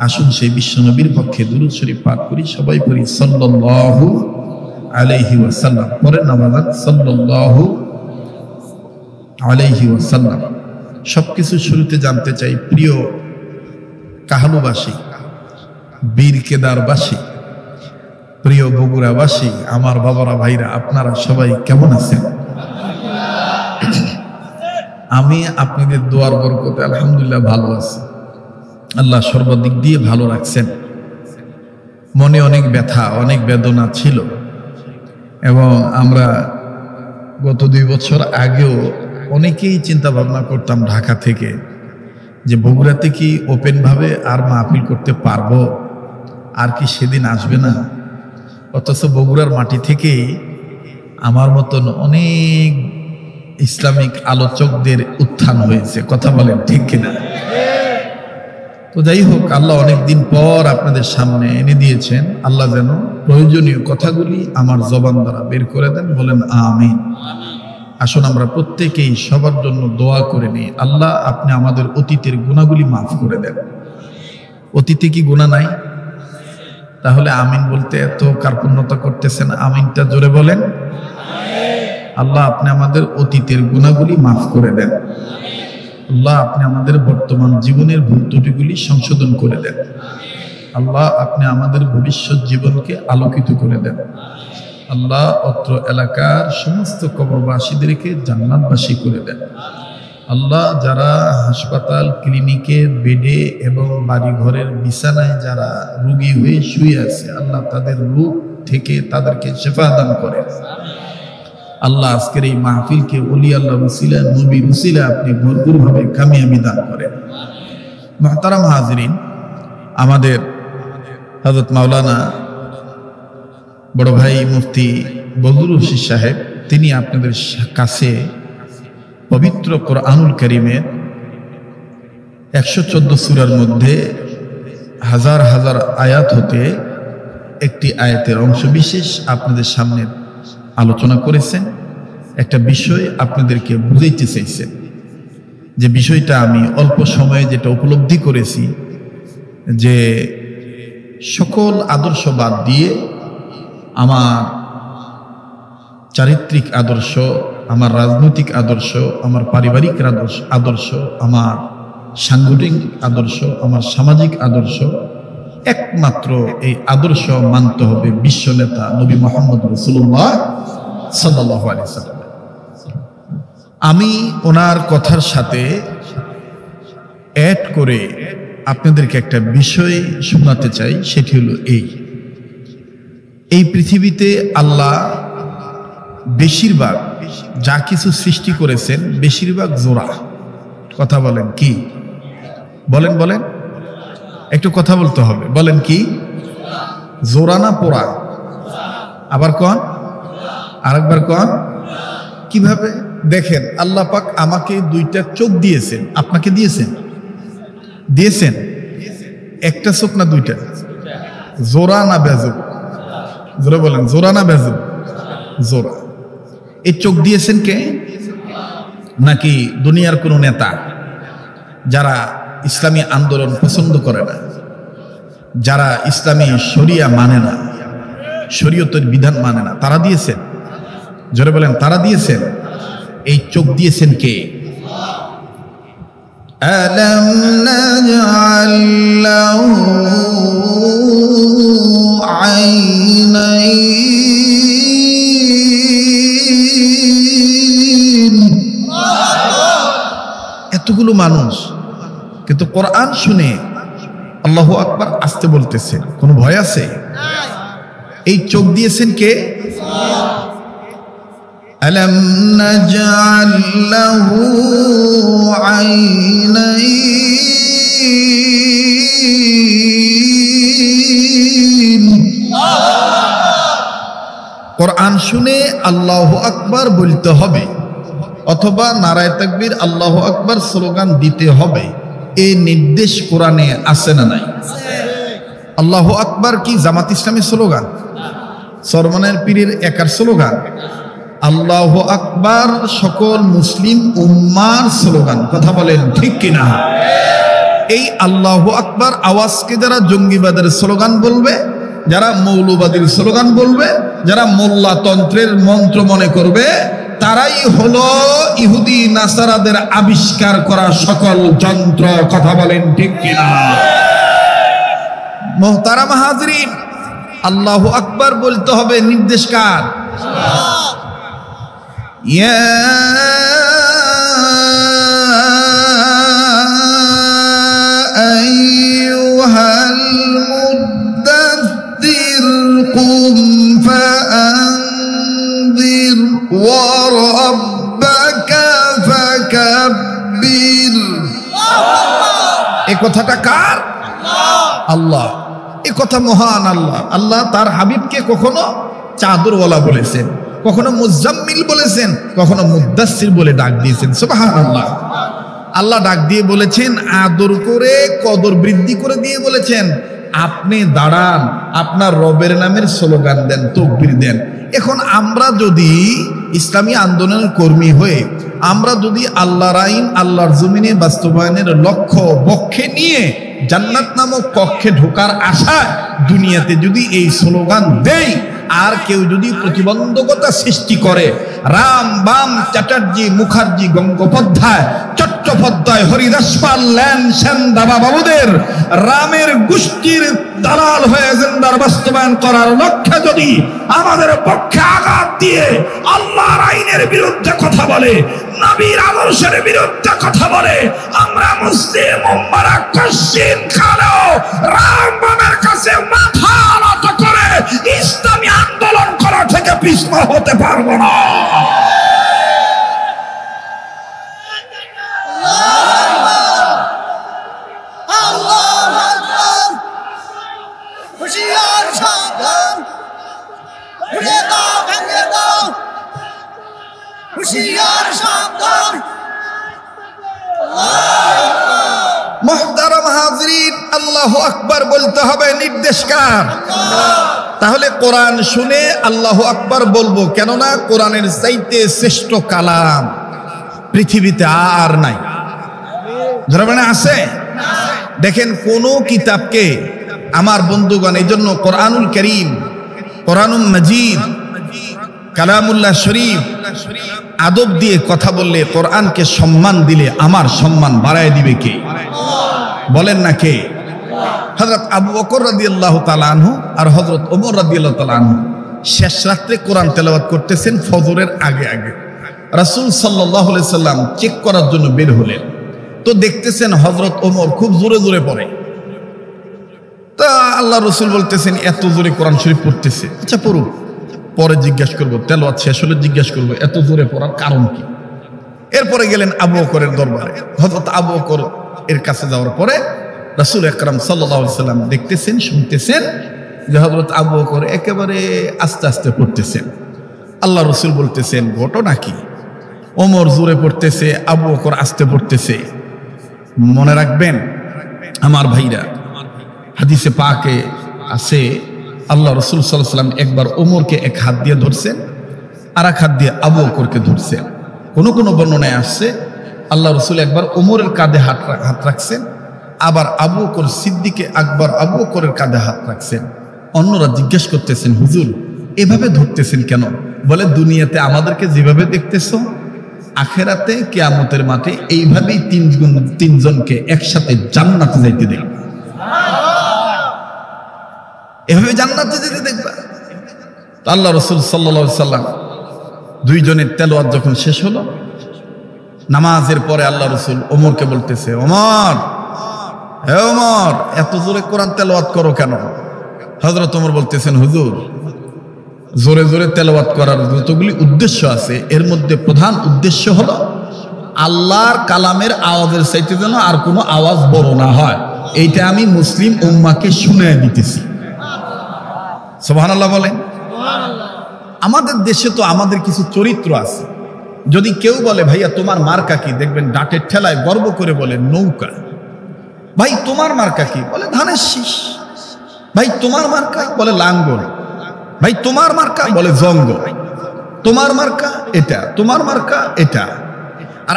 আসুন সেই বিশ্ব নবীর পক্ষে দুরূদ শরীফ পাঠ করি, সবাই পড়ি সাল্লাল্লাহু আলাইহি ওয়াসাল্লাম। পরের নামাজ সাল্লাল্লাহু আলাইহি ওয়াসাল্লাম। সবকিছু শুরুতে জানতে চাই, প্রিয় কাহালুবাসী, বীর কেদারবাসী, প্রিয় বগুড়াবাসী, আমার বাবারা ভাইরা, আপনারা সবাই কেমন আছেন? আমি আপনাদের দোয়ার বরকতে আলহামদুলিল্লাহ ভালো আছি। আল্লাহ সর্বদিক দিয়ে ভালো রাখছেন। মনে অনেক ব্যথা, অনেক বেদনা ছিল, এবং আমরা গত 2 বছর আগেও অনেকেই চিন্তা ভাবনা করতাম ঢাকা থেকে যে বগুড়াতে কি ওপেনভাবে আর মাহফিল করতে পারবো, আর কি সেদিন আসবে না। অথচ বগুড়ার মাটি থেকেই আমার মতন অনেক ইসলামিক আলোচকদের উত্থান হয়েছে। কথা বলেন ঠিক কিনা? তো যাই হোক, আল্লাহ অনেকদিন পর আপনাদের সামনে এনে দিয়েছেন। আল্লাহ যেন প্রয়োজনীয় কথাগুলি আমার জবান দ্বারা বের করে দেন, বলেন আমিন। আসুন আমরা প্রত্যেকেই সবার জন্য দোয়া করে নিই, আল্লাহ আপনি আমাদের অতীতের গুনাহগুলি মাফ করে দেন। অতীতে কি গুনাহ নাই? তাহলে আমিন বলতে এত কার্পণ্যতা করতেছেন, আমিনটা জোরে বলেন। আল্লাহ আপনি আমাদের অতীতের গুনাহগুলি মাফ করে দেন। আল্লাহ আপনি আমাদের বর্তমান জীবনের ভুল ত্রুটিগুলি সংশোধন করে দেন। আল্লাহ আপনি আমাদের ভবিষ্যৎ জীবনকে আলোকিত করে দেন। আল্লাহ অত্র এলাকার সমস্ত কবরবাসীদেরকে জান্নাতবাসী করে দেন। আল্লাহ যারা হাসপাতাল, ক্লিনিকের বেডে এবং বাড়ি ঘরের বিছানায় যারা রোগী হয়ে শুয়ে আছে, আল্লাহ তাদের রোগ থেকে তাদেরকে শিফা দান করেন। আল্লাহ আজকের এই মাহফিলকে ওলি আল্লাহ উসিলা, নবীর উসিলা আপনি ভরপুরভাবে কামিয়াবি দান করেন। মুহতারাম হাজিরিন, আমাদের হযরত মাওলানা বড় ভাই মুফতি বদরুল হোসেন সাহেব, তিনি আপনাদের কাছে পবিত্র কোরআনুল কারীমের 114 সূরার মধ্যে হাজার হাজার আয়াত হতে একটি আয়াতের অংশ বিশেষ আপনাদের সামনে আলোচনা করেছেন। একটা বিষয় আপনাদেরকে বুঝাইতে চাইছেন, যে বিষয়টা আমি অল্প সময়ে যেটা উপলব্ধি করেছি, যে সকল আদর্শ বাদ দিয়ে আমার চারিত্রিক আদর্শ, আমার রাজনৈতিক আদর্শ, আমার পারিবারিক আদর্শ, আমার সাংগঠনিক আদর্শ, আমার সামাজিক আদর্শ, একমাত্র এই আদর্শ মানতে হবে বিশ্ব নেতা নবী মুহাম্মদ রাসূলুল্লাহ সাল্লাল্লাহু আলাইহি সাল্লাম। আমি ওনার কথার সাথে অ্যাড করে আপনাদেরকে একটা বিষয় শোনাতে চাই। সেটি হলো এই পৃথিবীতে আল্লাহ বেশিরভাগ যা কিছু সৃষ্টি করেছেন, বেশিরভাগ জোড়া। কথা বলেন কি? বলেন বলেন, একটু কথা বলতে হবে। বলেন কি? জোড়া না পোড়া? আবার কন, আরেকবার কন। কিভাবে? দেখেন, আল্লাহ পাক আমাকে 2টা চোখ দিয়েছেন, আপনাকে দিয়েছেন? দিয়েছেন। একটা চোখ না 2টা? জোড়া না বেজোড়? জোরে বলেন, জোড়া না বেজোড়? জোড়া। এই চোখ দিয়েছেন কে? নাকি দুনিয়ার কোনো নেতা যারা ইসলামী আন্দোলন পছন্দ করে না? যারা ইসলামী শরিয়া মানে না, শরীয়তের বিধান মানে না, তারা দিয়েছেন। জোরে বলেন, তারা দিয়েছেন। এই চোখ দিয়েছেন কে? আলাম নাজআল লাহু আইনাইন। এতগুলো মানুষ কিন্তু কোরআন শুনে আল্লাহু আকবার আসতে বলতেছে, কোনো ভয় আছে? এই চোখ দিয়েছেন কে? আলাম নাজআল লাহু আইনাইন। কোরআন শুনে আল্লাহু আকবার বলতে হবে অথবা নারায়ে তাকবীর আল্লাহু আকবার স্লোগান দিতে হবে, এই নির্দেশ কোরআনে আছে না নাই? আল্লাহু আকবার কি জামাত ইসলামের স্লোগান? সরমনের পীরের একার স্লোগান? আল্লাহু আকবার সকল মুসলিম উম্মার স্লোগান। কথা বলেন ঠিক কিনা? এই আল্লাহু আকবার আওয়াজকে যারা জঙ্গিবাদের স্লোগান বলবে, যারা মৌলবাদীর স্লোগান বলবে, যারা মোল্লা তন্ত্রের মন্ত্র মনে করবে, তারাই হলো ইহুদি নাসারাদের আবিষ্কার করা সকল যন্ত্র। কথা বলেন ঠিক কিনা? মুহতারাম হাজরিন, আল্লাহু আকবার বলতে হবে, নির্দেশ কার? ইয়া আইয়ুহাল মুদ্দাথির কুম ফাআনযির ওয়া রাব্বাকা ফাকাব্বির। এই কথাটা কার? আল্লাহ। এই কথা মহান আল্লাহ। আল্লাহ তার হাবিবকে কখনো চাদরওয়ালা বলেছেন, কখনো মুজাম্মিল বলেছেন, কখনো মুদ্দাসসির বলে ডাক দিয়েছেন। সুবহানাল্লাহ। আল্লাহ ডাক দিয়ে বলেছেন, আদর করে কদর বৃদ্ধি করে দিয়ে বলেছেন, আপনি দাঁড়ান, আপনার রবের নামের স্লোগান দেন, তাকবীর দেন। এখন আমরা যদি ইসলামী আন্দোলনের কর্মী হয়ে আমরা যদি আল্লাহর আইন আল্লাহর জমিনে বাস্তবায়নের লক্ষ্য বক্ষে নিয়ে জান্নাত নামক কক্ষে ঢোকার আশায় দুনিয়াতে যদি এই স্লোগান দেই, আর কেউ যদি প্রতিবন্ধকতা সৃষ্টি করে, রাম বাম চ্যাটার্জি মুখার্জি গঙ্গোপাধ্যায় চট্টোপাধ্যায় হরিদাস পাল ল্যান সেন দাবা বাবুদের রামের গোষ্ঠীর দালাল হয়ে এজেন্ডার বাস্তবায়ন করার লক্ষ্যে যদি আমাদের পক্ষে আঘাত দিয়ে আল্লাহর আইনের বিরুদ্ধে কথা বলে, নবীর আদর্শের বিরুদ্ধে কথা বলে, আমরা মুসলিম উম্মারা কশিন কালেও রাম বামের কাছে মাথা নত করে ইসলামী আন্দোলন করা থেকে পিছপা হতে পারবো না। মুহতারাম হাজরিন, আল্লাহু আকবার বলতে হবে, নির্দেশ কার? তাহলে কোরআন শুনে আল্লাহু আকবার বলবো, কেননা কোরআনের চাইতে শ্রেষ্ঠ কালাম পৃথিবীতে আর নাই। যারা মানে আছে, দেখেন কোন কিতাবকে আমার বন্ধুগণ, এই জন্য কোরআনুল কারীম, কোরআনুল মাজিদ, কালামুল্লাহ শরীফ আদব দিয়ে কথা বললে, কোরআনকে সম্মান দিলে আমার সম্মান বাড়ায় দিবে কে? বলেন না কে? হযরত আবু বকর রাদিয়াল্লাহু তাআলা আনহু আর হযরত ওমর রাদিয়াল্লাহু তাআলা আনহু শেষ রাত্রে কোরআন তেলাওয়াত করতেছেন ফজরের আগে আগে। রাসূল সাল্লাল্লাহু আলাইহি সাল্লাম চেক করার জন্য বের হলেন, তো দেখতেছেন হযরত ওমর খুব জোরে জোরে পড়ে। তা আল্লাহ রাসূল বলতেছেন, এত জোরে কোরআন শরীফ পড়তেছে, আচ্ছা পড়ুক, পরে জিজ্ঞাসা করবো, তেলাওয়াত শেষ হলে জিজ্ঞাসা করবো এত জোরে পড়ার কারণ কি। এরপরে গেলেন আবু বকরের দরবারে। হযরত আবু বকর এর কাছে যাওয়ার পরে রাসূল আকরাম সাল্লাল্লাহু আলাইহি সাল্লাম দেখতেছেন, শুনতেছেন যে হযরত আবু বকর একেবারে আস্তে আস্তে পড়তেছেন। আল্লাহ রাসূল বলতেছেন, ঘটনা কি? ওমর জোরে পড়তেছে, আবু বকর আস্তে পড়তেছে। মনে রাখবেন আমার ভাইরা, হাদিসে পাকে আছে আল্লাহ রাসূল সাল্লাল্লাহু আলাইহি সাল্লাম একবার ওমরকে এক হাত দিয়ে ধরছেন, আর এক হাত দিয়ে আবু বকরকে ধরছেন। কোন কোন বর্ণনায় আসছে আল্লাহ রাসূল একবার ওমরের কাঁধে হাত রাখছেন, আবার আবু বকর সিদ্দিকে আকবর আবু বকরের কাঁধে হাত রাখছেন। অন্যরা জিজ্ঞেস করতেছেন, হুজুর এভাবে ধরতেছেন কেন? বলে, দুনিয়াতে আমাদেরকে যেভাবে দেখতেছ, আখেরাতে কিয়ামতের মাঠে এইভাবেই তিনজনকে একসাথে জান্নাতে যাইতে দেখবে, এভাবে জান্নাতে যেতে দেখবা। আল্লাহ রাসূল সাল্লাল্লাহু আলাইহি সাল্লাম দুইজনের তেলাওয়াত যখন শেষ হলো, নামাজের পরে আল্লাহ রাসূল ওমরকে বলতেছে, ওমর, হে ওমর, এত জোরে কোরআন তেলাওয়াত করো কেন? হযরত ওমর বলতেছেন, হুজুর জোরে জোরে তেলাওয়াত করার যতগুলি উদ্দেশ্য আছে, এর মধ্যে প্রধান উদ্দেশ্য হলো আল্লাহর কালামের আওয়াজের চাইতে যেন আর কোনো আওয়াজ বড় না হয়, এইটা আমি মুসলিম উম্মাহকে শুনিয়ে দিতেছি। সুবহানাল্লাহ বলেন। আমাদের দেশে তো আমাদের কিছু চরিত্র আছে। যদি কেউ বলে, ভাইয়া তোমার মার্কা কি, দেখবেন ডাটের ঠেলায় গর্ব করে বলে নৌকা। ভাই তোমার মার্কা কি, বলে ধানের শীষ। ভাই তোমার মার্কা, বলে লাঙ্গল। ভাই তোমার মার্কা, বলে জঙ্গল। তোমার মার্কা এটা, তোমার মার্কা এটা। আর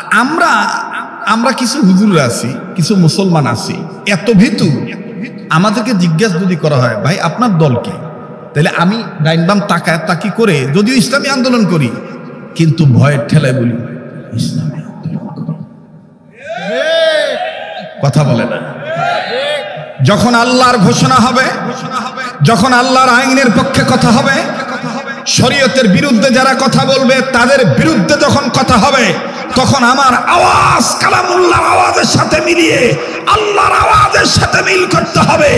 আমরা কিছু হুজুর আছি, কিছু মুসলমান আছি, এত ভীতু, আমাদেরকে জিজ্ঞাসা যদি করা হয়, ভাই আপনার দল কি, তাহলে আমি ডাইন বাম তাকি করে যদিও ইসলামী আন্দোলন করি, কিন্তু ভয়ের ঠেলায় বলি ইসলামী আন্দোলন করি। কথা বলে না। যখন আল্লাহর ঘোষণা হবে, যখন আল্লাহর আইনের পক্ষে কথা হবে, শরীয়তের বিরুদ্ধে যারা কথা বলবে তাদের বিরুদ্ধে যখন কথা হবে, তখন আমার আওয়াজ কালামুল্লাহর আওয়াজের সাথে মিলিয়ে আল্লাহর আওয়াজের সাথে মিল করতে হবে।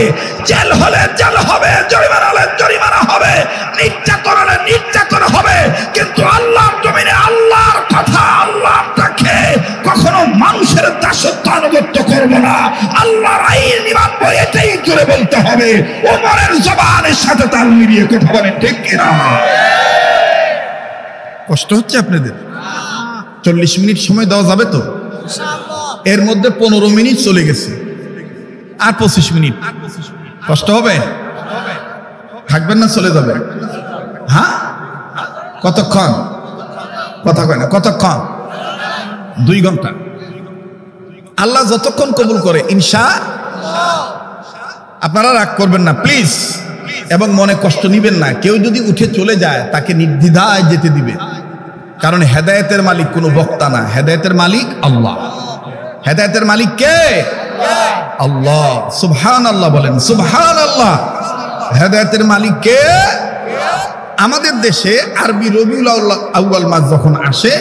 জেল হলে জেল হবে, জরিমানা হলে জরিমানা হবে, নির্যাতন হলে নির্যাতন হবে, কিন্তু আল্লাহর জমিনে আল্লাহর কথা, আল্লাহটাকে কখনো মানুষের দাসত্ব আনুগত্য করব না, আল্লাহর আইন নিমানব, এটাই জোরে বলতে হবে। ওমরের জবানের সাথে তাল মিলিয়ে কথা বলেন, ঠিক কিনা? কষ্ট হচ্ছে আপনাদের? 40 মিনিট সময় দেওয়া যাবে তো? এর মধ্যে 15 মিনিট চলে গেছে, আর 25 মিনিট। কষ্ট হবে? থাকবেন না চলে যাবে? হ্যাঁ, কতক্ষণ? কথা কয় না, কতক্ষণ? 2 ঘন্টা। আল্লাহ যতক্ষণ কবুল করে ইনশাআল্লাহ। আপনারা রাগ করবেন না প্লিজ, এবং মনে কষ্ট নিবেন না। কেউ যদি উঠে চলে যায়, তাকে নির্দ্বিধায় যেতে দিবে, কারণ হেদায়েতের মালিক কোনো বক্তা না, হেদায়েতের মালিক আল্লাহ। হেদায়েতের মালিক কে? আল্লাহ। সুবহানাল্লাহ বলেন, সুবহানাল্লাহ। হেদায়েতের মালিক কে? আমাদের দেশে আরবি রবিউল আউয়াল মাস যখন আসে,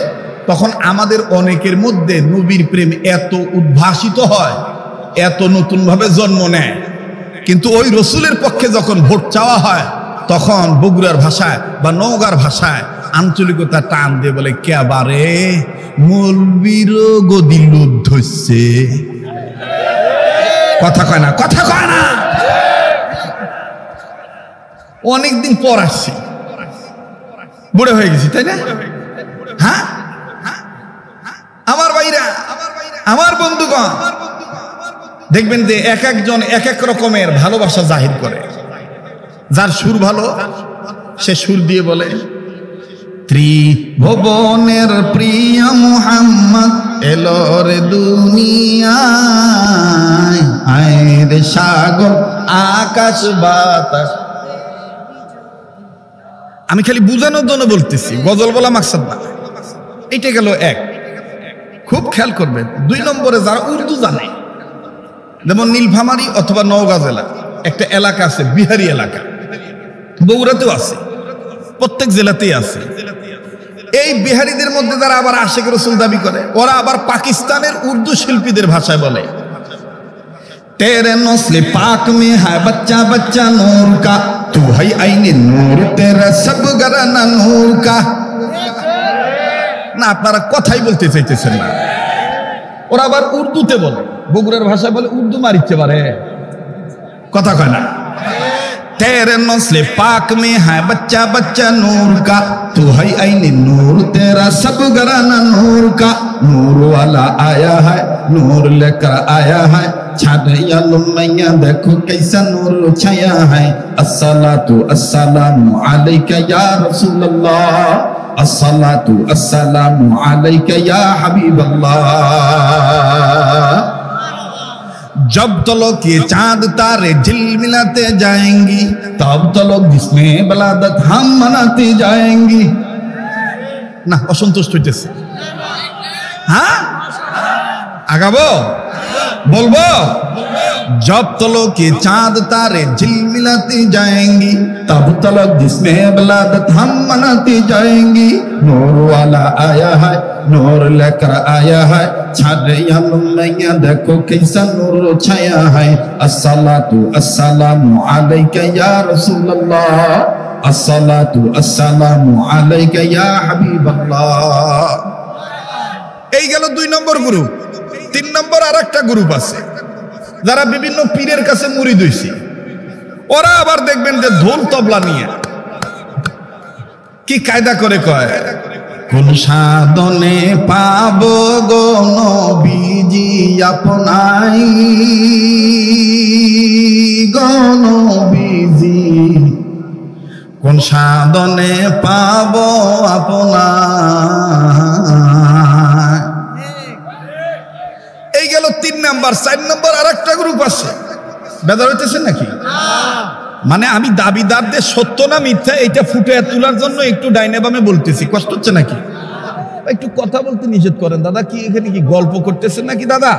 তখন আমাদের অনেকের মধ্যে নবীর প্রেম এত উদ্ভাসিত হয়, এত নতুন ভাবে জন্ম নেয়, কিন্তু ওই রসুলের পক্ষে যখন ভোট চাওয়া হয়, তখন বগুড়ার ভাষায় বা নওগাঁর ভাষায় আঞ্চলিকতা টান দিয়ে বলে, কেবারে মৌলবীর গদি লোভ ধরছে। কথা কয় না, কথা কয় না। অনেকদিন পর আসছি, বুড়ো হয়ে গেছি, তাই না? হ্যাঁ, আমার ভাইরা, আমার বন্ধুগণ, দেখবেন যে এক একজন এক এক রকমের ভালোবাসা জাহির করে। যার সুর ভালো, সে সুর দিয়ে বলে, ত্রিভুবনের প্রিয় মুহাম্মদ এলো রে দুনিয়ায়, আয়ের সাগর আকাশ বাতাস। আমি খালি বুঝানোর জন্য বলতেছি, গজল বলা মাকসাদ না। এটা গেল এক। খুব খেয়াল করবেন, 2 নম্বরে যারা উর্দু জানে, যেমন নীলফামারী অথবা নওগাঁ জেলা একটা এলাকা আছে, বিহারি এলাকা, বগুড়াতেও আছে, প্রত্যেক জেলাতেই আছে। এই বিহারিদের মধ্যে যারা আবার আশিক রাসূল দাবি করে, ওরা আবার পাকিস্তানের উর্দু শিল্পীদের ভাষায় বলে, তেরে নসলে পাক মে হ্যায় বাচ্চা বাচ্চা নূর কা, তু হাই আইনে নূর, তেরা সব গরানা নূর কা। না, আপনারা কথাই বলতে চাইতেছেন না। ওরা আবার উর্দুতে বলে, বগুড়ার ভাষায় বলে, উর্দু মারিতে পারে। কথা কয় না। तेरे नस्ले पाक में है बच्चा बच्चा नूर का, तू है आईने नूर, तेरा सब घराना नूर का। नूर वाला आया है, नूर लेकर आया है, छाया लुमैया देखो कैसा नूर छाया है। अस्सलातु अस्सलामु अलैका या रसूल अल्लाह, अस्सलातु अस्सलामु अलैका या हबीब अल्लाह। जब तो लोग ये चांद तारे झिलमिलाते जाएंगी तब तो लोग जिसमें बलादत हम मनाते जाएंगी ना असंतुष्ट হইতেছে हाँ आगाबो बोलबो जब तलक के चांद तारे झिलमिलाती जाएंगी तब तलक जिसमें बलादत हम मनाती जाएंगी नूर वाला आया है नूर लेकर आया है छाड़े मैया देखो कैसा नूर छाया है अस्सलातु अस्सलामु अलैका या रसूल अल्लाह अस्सलातु अस्सलामु अलैका या हबीब अल्लाह এই গেল 2 নম্বর গ্রুপ 3 নম্বর আরেকটা গ্রুপ আছে যারা বিভিন্ন পীরের কাছে মুরিদ হইছে ওরা আবার দেখবেন যে ঢোল তবলা নিয়ে কি কায়দা করে কয় কোন সাধনে পাবো গো নবীজি আপনাই গো নবীজি কোন সাধনে পাবো আপনাই এই গেল 3 নাম্বার 4 নাম্বার আরেকটা গ্রুপ আছে বেদার হইতেছেন নাকি মানে আমি দাবিদারদের সত্য না মিথ্যা এটা ফুটে তোলার জন্য একটু ডাইনে বামে বলতেছি কষ্ট হচ্ছে নাকি একটু কথা বলতে নিষেধ করেন দাদা কি এখানে কি গল্প করতেছেন নাকি দাদা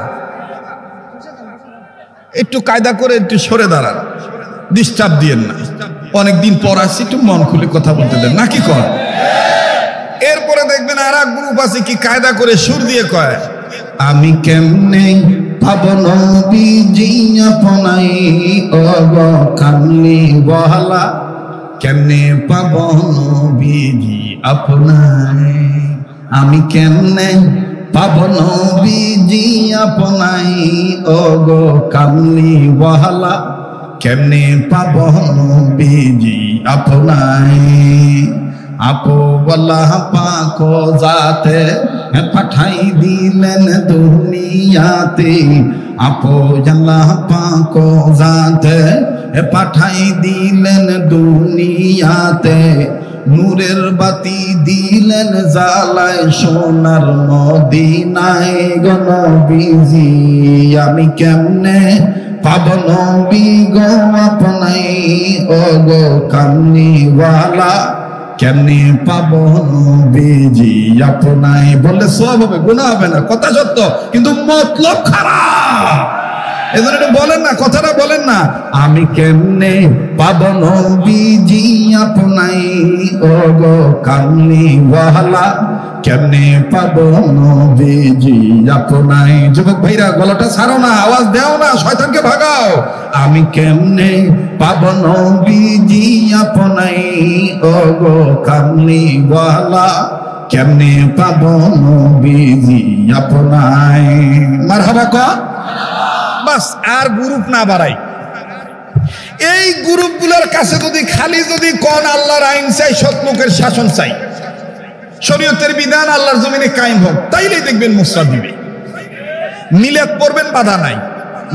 একটু কায়দা করে একটু সরে দাঁড়ান ডিস্টার্ব দিয়েন না অনেকদিন পর আসছি একটু মন খুলে কথা বলতে দেন নাকি কর এরপরে দেখবেন আরেক গ্রুপ আছে কি কায়দা করে সুর দিয়ে কয় আমি কেমনে পাবো নবীজি আপনাই ওগো কামলি বহালা কেমনে পাবো নবীজি আপনাই আমি কেমনে পাবো নবীজি আপনাই ওগো কামলি বহালা কেমনে পাবো নবীজি আপনাই আপো আল্লাহ পাক জাতে পাঠাই দিলেন দুনিয়াতে আপো আল্লাহ পাক জাতে পাঠাই দিলেন দুনিয়াতে নূরের বাতি দিলেন জ্বালায় সোনার মদিনায় গো নবীজি আমি কেমনে পাবো নবী গো আপনাই ওগো কামলিওয়ালা কেমনে পাবো নবীজি আপনাই বললে সওয়াব হবে গুনাহ হবে না কথা সত্য কিন্তু মতলব খারাপ এজন্য এটা বলেন না কথাটা বলেন না আমি কেমনে পাবো নবীজি আপনাই ওগো কামলিওয়ালা কেমনে পাবো নবীজি আপনাই যুবক ভাইরা গলাটা ছাড়ো না আওয়াজ দাও না শয়তানকে ভাগাও আমি কেমনে পাবো নবীজি আপনাই ওগো কামলিওয়ালা কেমনে পাবো নবীজি আপনাই মারহাবা কও বাস আর গ্রুপ না বাড়াই এই গ্রুপগুলোর কাছে যদি কোন আল্লাহর আইন চাই সৎ লোকের শাসন চাই শরীয়তের বিধান আল্লাহর জমিনে কায়েম হোক তাইলেই দেখবেন মুসরা দিবে মিলাদ পড়বেন বাধা নাই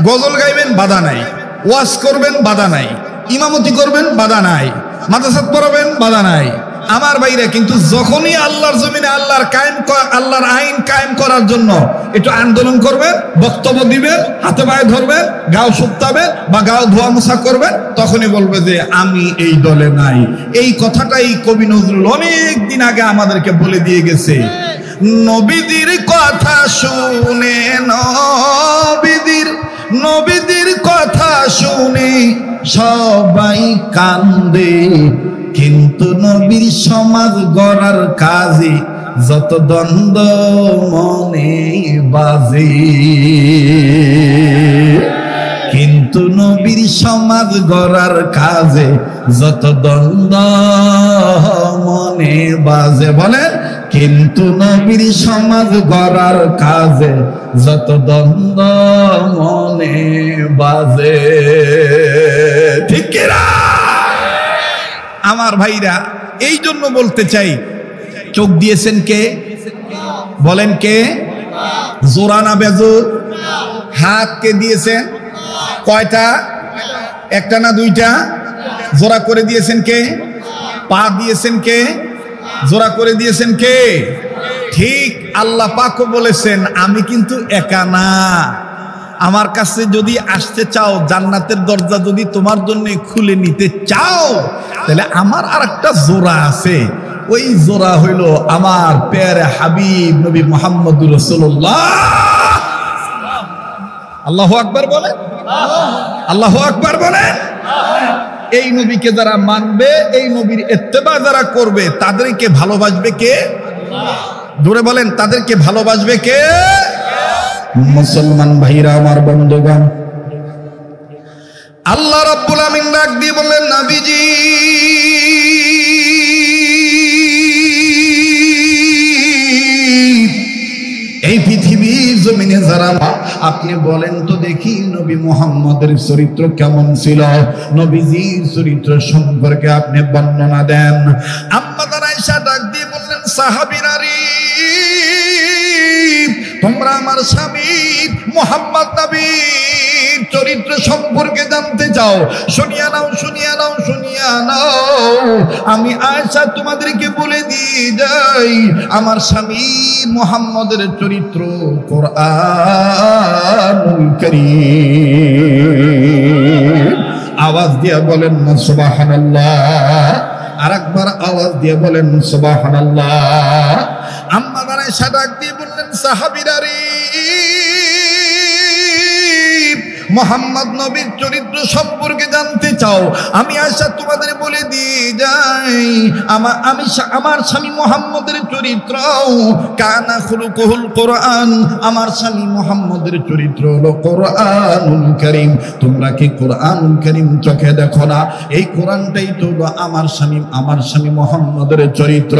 গজল গাইবেন বাধা নাই ওয়াজ করবেন বাধা নাই ইমামতি করবেন বাধা নাই মাদ্রাসা পড়াবেন বাধা নাই আমার ভাইরা কিন্তু যখনই আল্লাহর জমিনে আল্লাহর আইন কায়েম করার জন্য একটু আন্দোলন করবেন বক্তব্য দিবেন হাতে পায়ে ধরবেন গাও শুকতাবেন বা গাও ধোয়া মোছা করবেন তখনই বলবে যে আমি এই দলে নাই এই কথাটাই কবি নজরুল অনেক দিন আগে আমাদেরকে বলে দিয়ে গেছে নবীদের কথা শুনে নবীদের কথা শুনে সবাই কান্দে কিন্তু নবীর সমাজ গড়ার কাজে যত দ্বন্দ্ব মনে বাজে কিন্তু নবীর সমাজ গড়ার কাজে যত দ্বন্দ্ব মনে বাজে বলেন কিন্তু নবীর সমাজ গড়ার কাজে যত দ্বন্দ্ব মনে বাজে ঠিক কি না আমার ভাইরা এই জন্য বলতে চাই চোখ দিয়েছেন কে বলেন কে জোড়া না বেজোর হাত কে দিয়েছেন কয়টা একটা না দুইটা জোড়া করে দিয়েছেন কে পা দিয়েছেন কে জোড়া করে দিয়েছেন কে ঠিক আল্লাহ পাকও বলেছেন আমি কিন্তু একা না আমার কাছে যদি আসতে চাও, জান্নাতের দরজা যদি তোমার জন্য খুলে নিতে চাও, তাহলে আমার আরেকটা জোড়া আছে। ওই জোড়া হইল আমার প্যারে হাবিব নবী মুহাম্মদুর রাসূলুল্লাহ। আল্লাহু আকবার বলেন, আল্লাহু আকবার বলেন। এই নবীকে যারা মানবে, এই নবীর ইত্তেবা যারা করবে, তাদেরকে ভালোবাসবে কে? জোরে বলেন, তাদেরকে ভালোবাসবে কে? মুসলমান ভাইরা আমার, বন্ধুগণ, আল্লাহ রাব্বুল আমিন ডাক দিয়ে বললেন, নবীজি এই পৃথিবীর জমিনে যারা, আপনি বলেন তো দেখি নবী মুহাম্মদের চরিত্র কেমন ছিল? নবীজির চরিত্র সম্পর্কে আপনি বর্ণনা দেন। আম্মা আয়েশা ডাক দিয়ে বললেন, সাহাবীরা রে, তোমরা আমার স্বামী মুহাম্মদ নবীর চরিত্র সম্পর্কে জানতে চাও? শুনিয়া নাও, শুনিয়া নাও, শুনিয়া নাও। আমি আয়েশা তোমাদেরকে বলে দিয়ে যাই, আমার স্বামী মুহাম্মদের চরিত্র কোরআনুল কারীম। আওয়াজ দিয়ে বলেন না সুবহানাল্লাহ। আরেকবার আওয়াজ দিয়ে বলেন সুবহানাল্লাহ। আম্মা আয়েশা ডাক দিয়ে বললেন, সাহাবীরা রে, মুহাম্মদ নবীর চরিত্র সম্পর্কে জানতে চাও? আমি আয়েশা তোমাদের বলে দিয়ে যাই, আমার স্বামী মুহাম্মদের চরিত্র কানা খুলুকুল কোরআন। আমার স্বামী মুহাম্মদের চরিত্র হলো কোরআনুল কারীম। তোমরা কি কোরআনুল কারীম চোখে দেখো না? এই কোরআনটাই তো আমার স্বামী মুহাম্মদের চরিত্র।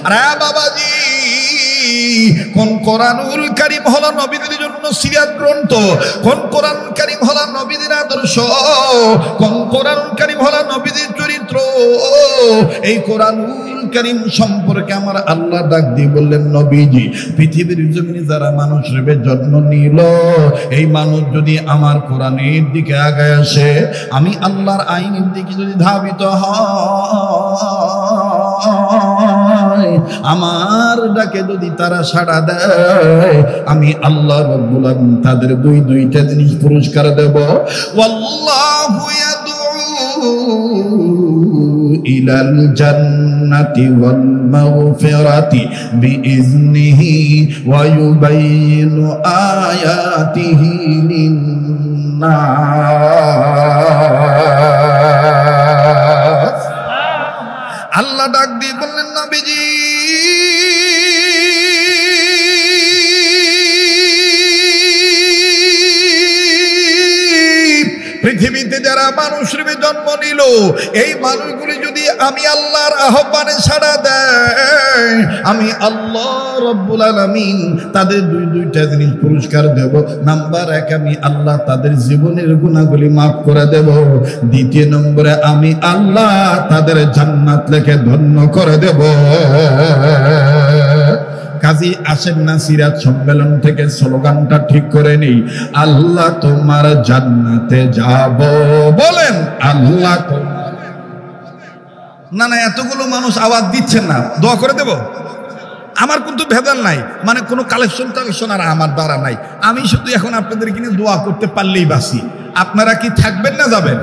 আরে বাবাজি, কোন কোরআনুল কারীম হলো নবীদের জন্য সিরাত গ্রন্থ, কোন কোরআনুল কারীম হলো নবীদের আদর্শ, কোন কোরআনুল কারীম হলো নবীদের চরিত্র। এই কোরআনুল কারীম সম্পর্কে আমার আল্লাহ ডাক দিয়ে বললেন, নবীজি পৃথিবীর জমিনে যারা মানুষ রূপে জন্ম নিল, এই মানুষ যদি আমার কোরআনের দিকে আগায় আসে, আমি আল্লাহর আইনের দিকে যদি ধাবিত হয়, আমার ডাকে যদি তারা সাড়া দেয়, আমি আল্লাহ রাব্বুল আলামিন তাদের দুইটা জিনিস পুরস্কার দেব। ওয়াল্লাহু ইয়াদউ ইলাল জান্নাতি ওয়াল মাগফিরাতি বিইজনিহি ওয়া ইউবাইয়িনু আয়াতিহি লিন-নাস। আল্লাহ ডাক দিয়ে বললেন, নবীজি পৃথিবীতে যারা মানুষ রূপে জন্ম নিল, এই মানুষগুলি যদি আমি আল্লাহর আহ্বানে সাড়া দেয়, আমি আল্লাহ রাব্বুল আলামিন তাদের দুইটা জিনিস পুরস্কার দেব। নাম্বার 1, আমি আল্লাহ তাদের জীবনের গুনাহগুলি মাফ করে দেব। দ্বিতীয় নম্বরে, আমি আল্লাহ তাদের জান্নাত লেখে ধন্য করে দেব। কাজী আসেন না সিরাত সম্মেলন থেকে স্লোগানটা ঠিক করে নেই, আল্লাহ তোমার জান্নাতে যাব। বলেন আল্লাহ তোমার। না, এতগুলো মানুষ আওয়াজ দিচ্ছেন না, দোয়া করে দেব। আমার কিন্তু ভেদাল নাই, মানে কোনো কালেকশন আর আমার দ্বারা নাই। আমি শুধু এখন আপনাদের কিনে দোয়া করতে পারলেই বাসি। আপনারা কি থাকবেন না যাবেন?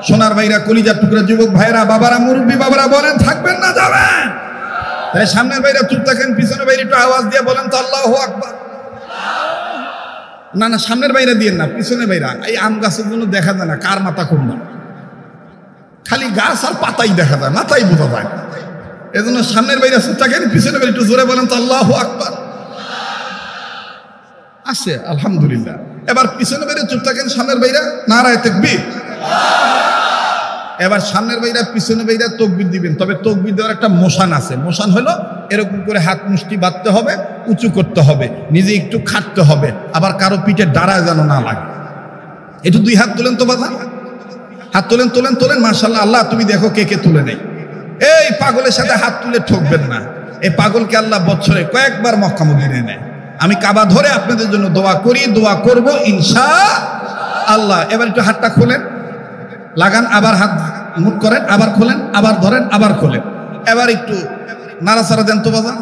সোনার ভাইরা, কলিজার টুকরা যুবক ভাইরা, বাবারা, মুরব্বী বাবারা, বলেন থাকবেন না যাবেন? তাহলে সামনের ভাইরা চুপ থাকেন, পিছনের ভাইরা একটু আওয়াজ দিয়ে বলেন তো আল্লাহু আকবার। না, সামনের ভাইরা দিয়েন না, পিছনের ভাইরা। এই আম গাছের জন্য দেখা যায় না কার মাথা কোনটা, খালি গাছ আর পাতাই দেখা যায়, মাথাই বোঝা যায়। এই জন্য সামনের ভাইরা চুপ থাকেন, পিছনের ভাইরা একটু জোরে বলেন তো আল্লাহু আকবার। আছে আলহামদুলিল্লাহ। এবার পিছনের ভাইরা চুপ থাকেন, সামনের ভাইরা নারায়ে তাকবীর। এবার সামনের ভাইরা পিছনে ভাইরা তাকবীর দিবেন। তবে তাকবীর দেওয়ার একটা মোশন আছে। মোশন হলো এরকম করে হাত মুষ্টি বাঁধতে হবে, উঁচু করতে হবে, নিজে একটু খাটতে হবে, আবার কারো পিঠে ডাড়ায় যেন না লাগে। একটু 2 হাত তোলেন তো বাবা, হাত তোলেন। মাশাআল্লাহ, আল্লাহ তুমি দেখো কে কে তুলে নেই। এই পাগলের সাথে হাত তুলে ঠকবেন না। এই পাগলকে আল্লাহ বছরে কয়েকবার মক্কা মদিনায় নেয়। আমি কাবা ধরে আপনাদের জন্য দোয়া করি, দোয়া করব ইনশাআল্লাহ। এবার একটু হাতটা খোলেন, লাগান, আবার হাত মুট করেন, আবার খোলেন, আবার ধরেন, আবার খোলেন। এবার একটু নাড়াচাড়া দেন তো বাবা।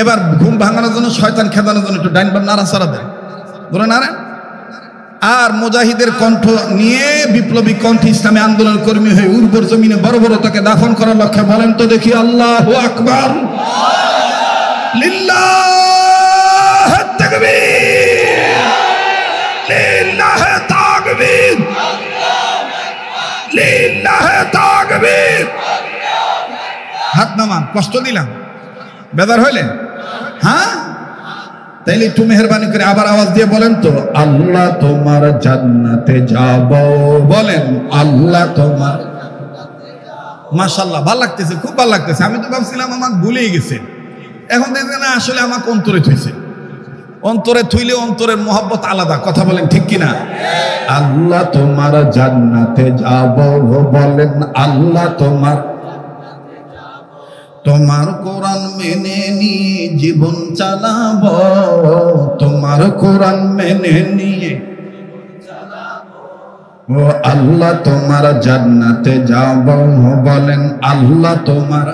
এবার ঘুম ভাঙানোর জন্য, শয়তান খেদানোর জন্য একটু ডাইন বাম নাড়াচাড়া দেন, ধরে নাড়েন। আর মুজাহিদের কণ্ঠ নিয়ে বিপ্লবী কণ্ঠ ইসলামী আন্দোলন কর্মী হয়ে উর্বর জমিনে বর্বরতাকে দাফন করার লক্ষ্যে বলেন তো দেখি আল্লাহু আকবার, লিল্লাহে তাকবীর, লিল্লাহে তাকবীর, লিল্লাহে তাকবীর। হাত নামান, কষ্ট দিলাম, বেদার হইলেন? হ্যাঁ, তাইলে একটু মেহরবানি করে আবার আওয়াজ দিয়ে বলেন তো, আল্লাহ তোমার জান্নাতে যাব, বলেন আল্লাহ তোমার। মাশাআল্লাহ, ভালো লাগতেছে, খুব ভালো লাগতেছে। আমি তো ভাবছিলাম আমাকে ভুলেই গেছে, এখন দেখবেন না আসলে আমাকে অন্তরে থইছে। অন্তরে থইলে অন্তরের মোহাব্বত আলাদা, কথা বলেন ঠিক কিনা? আল্লাহ তোমার জান্নাতে যাব, বলেন আল্লাহ তোমার। তোমার কোরআন মেনে নিয়ে জীবন চালাবো, তোমার কোরআন মেনে নিয়ে। ও আল্লাহ তোমার জান্নাতে যাব, বলেন আল্লাহ তোমার।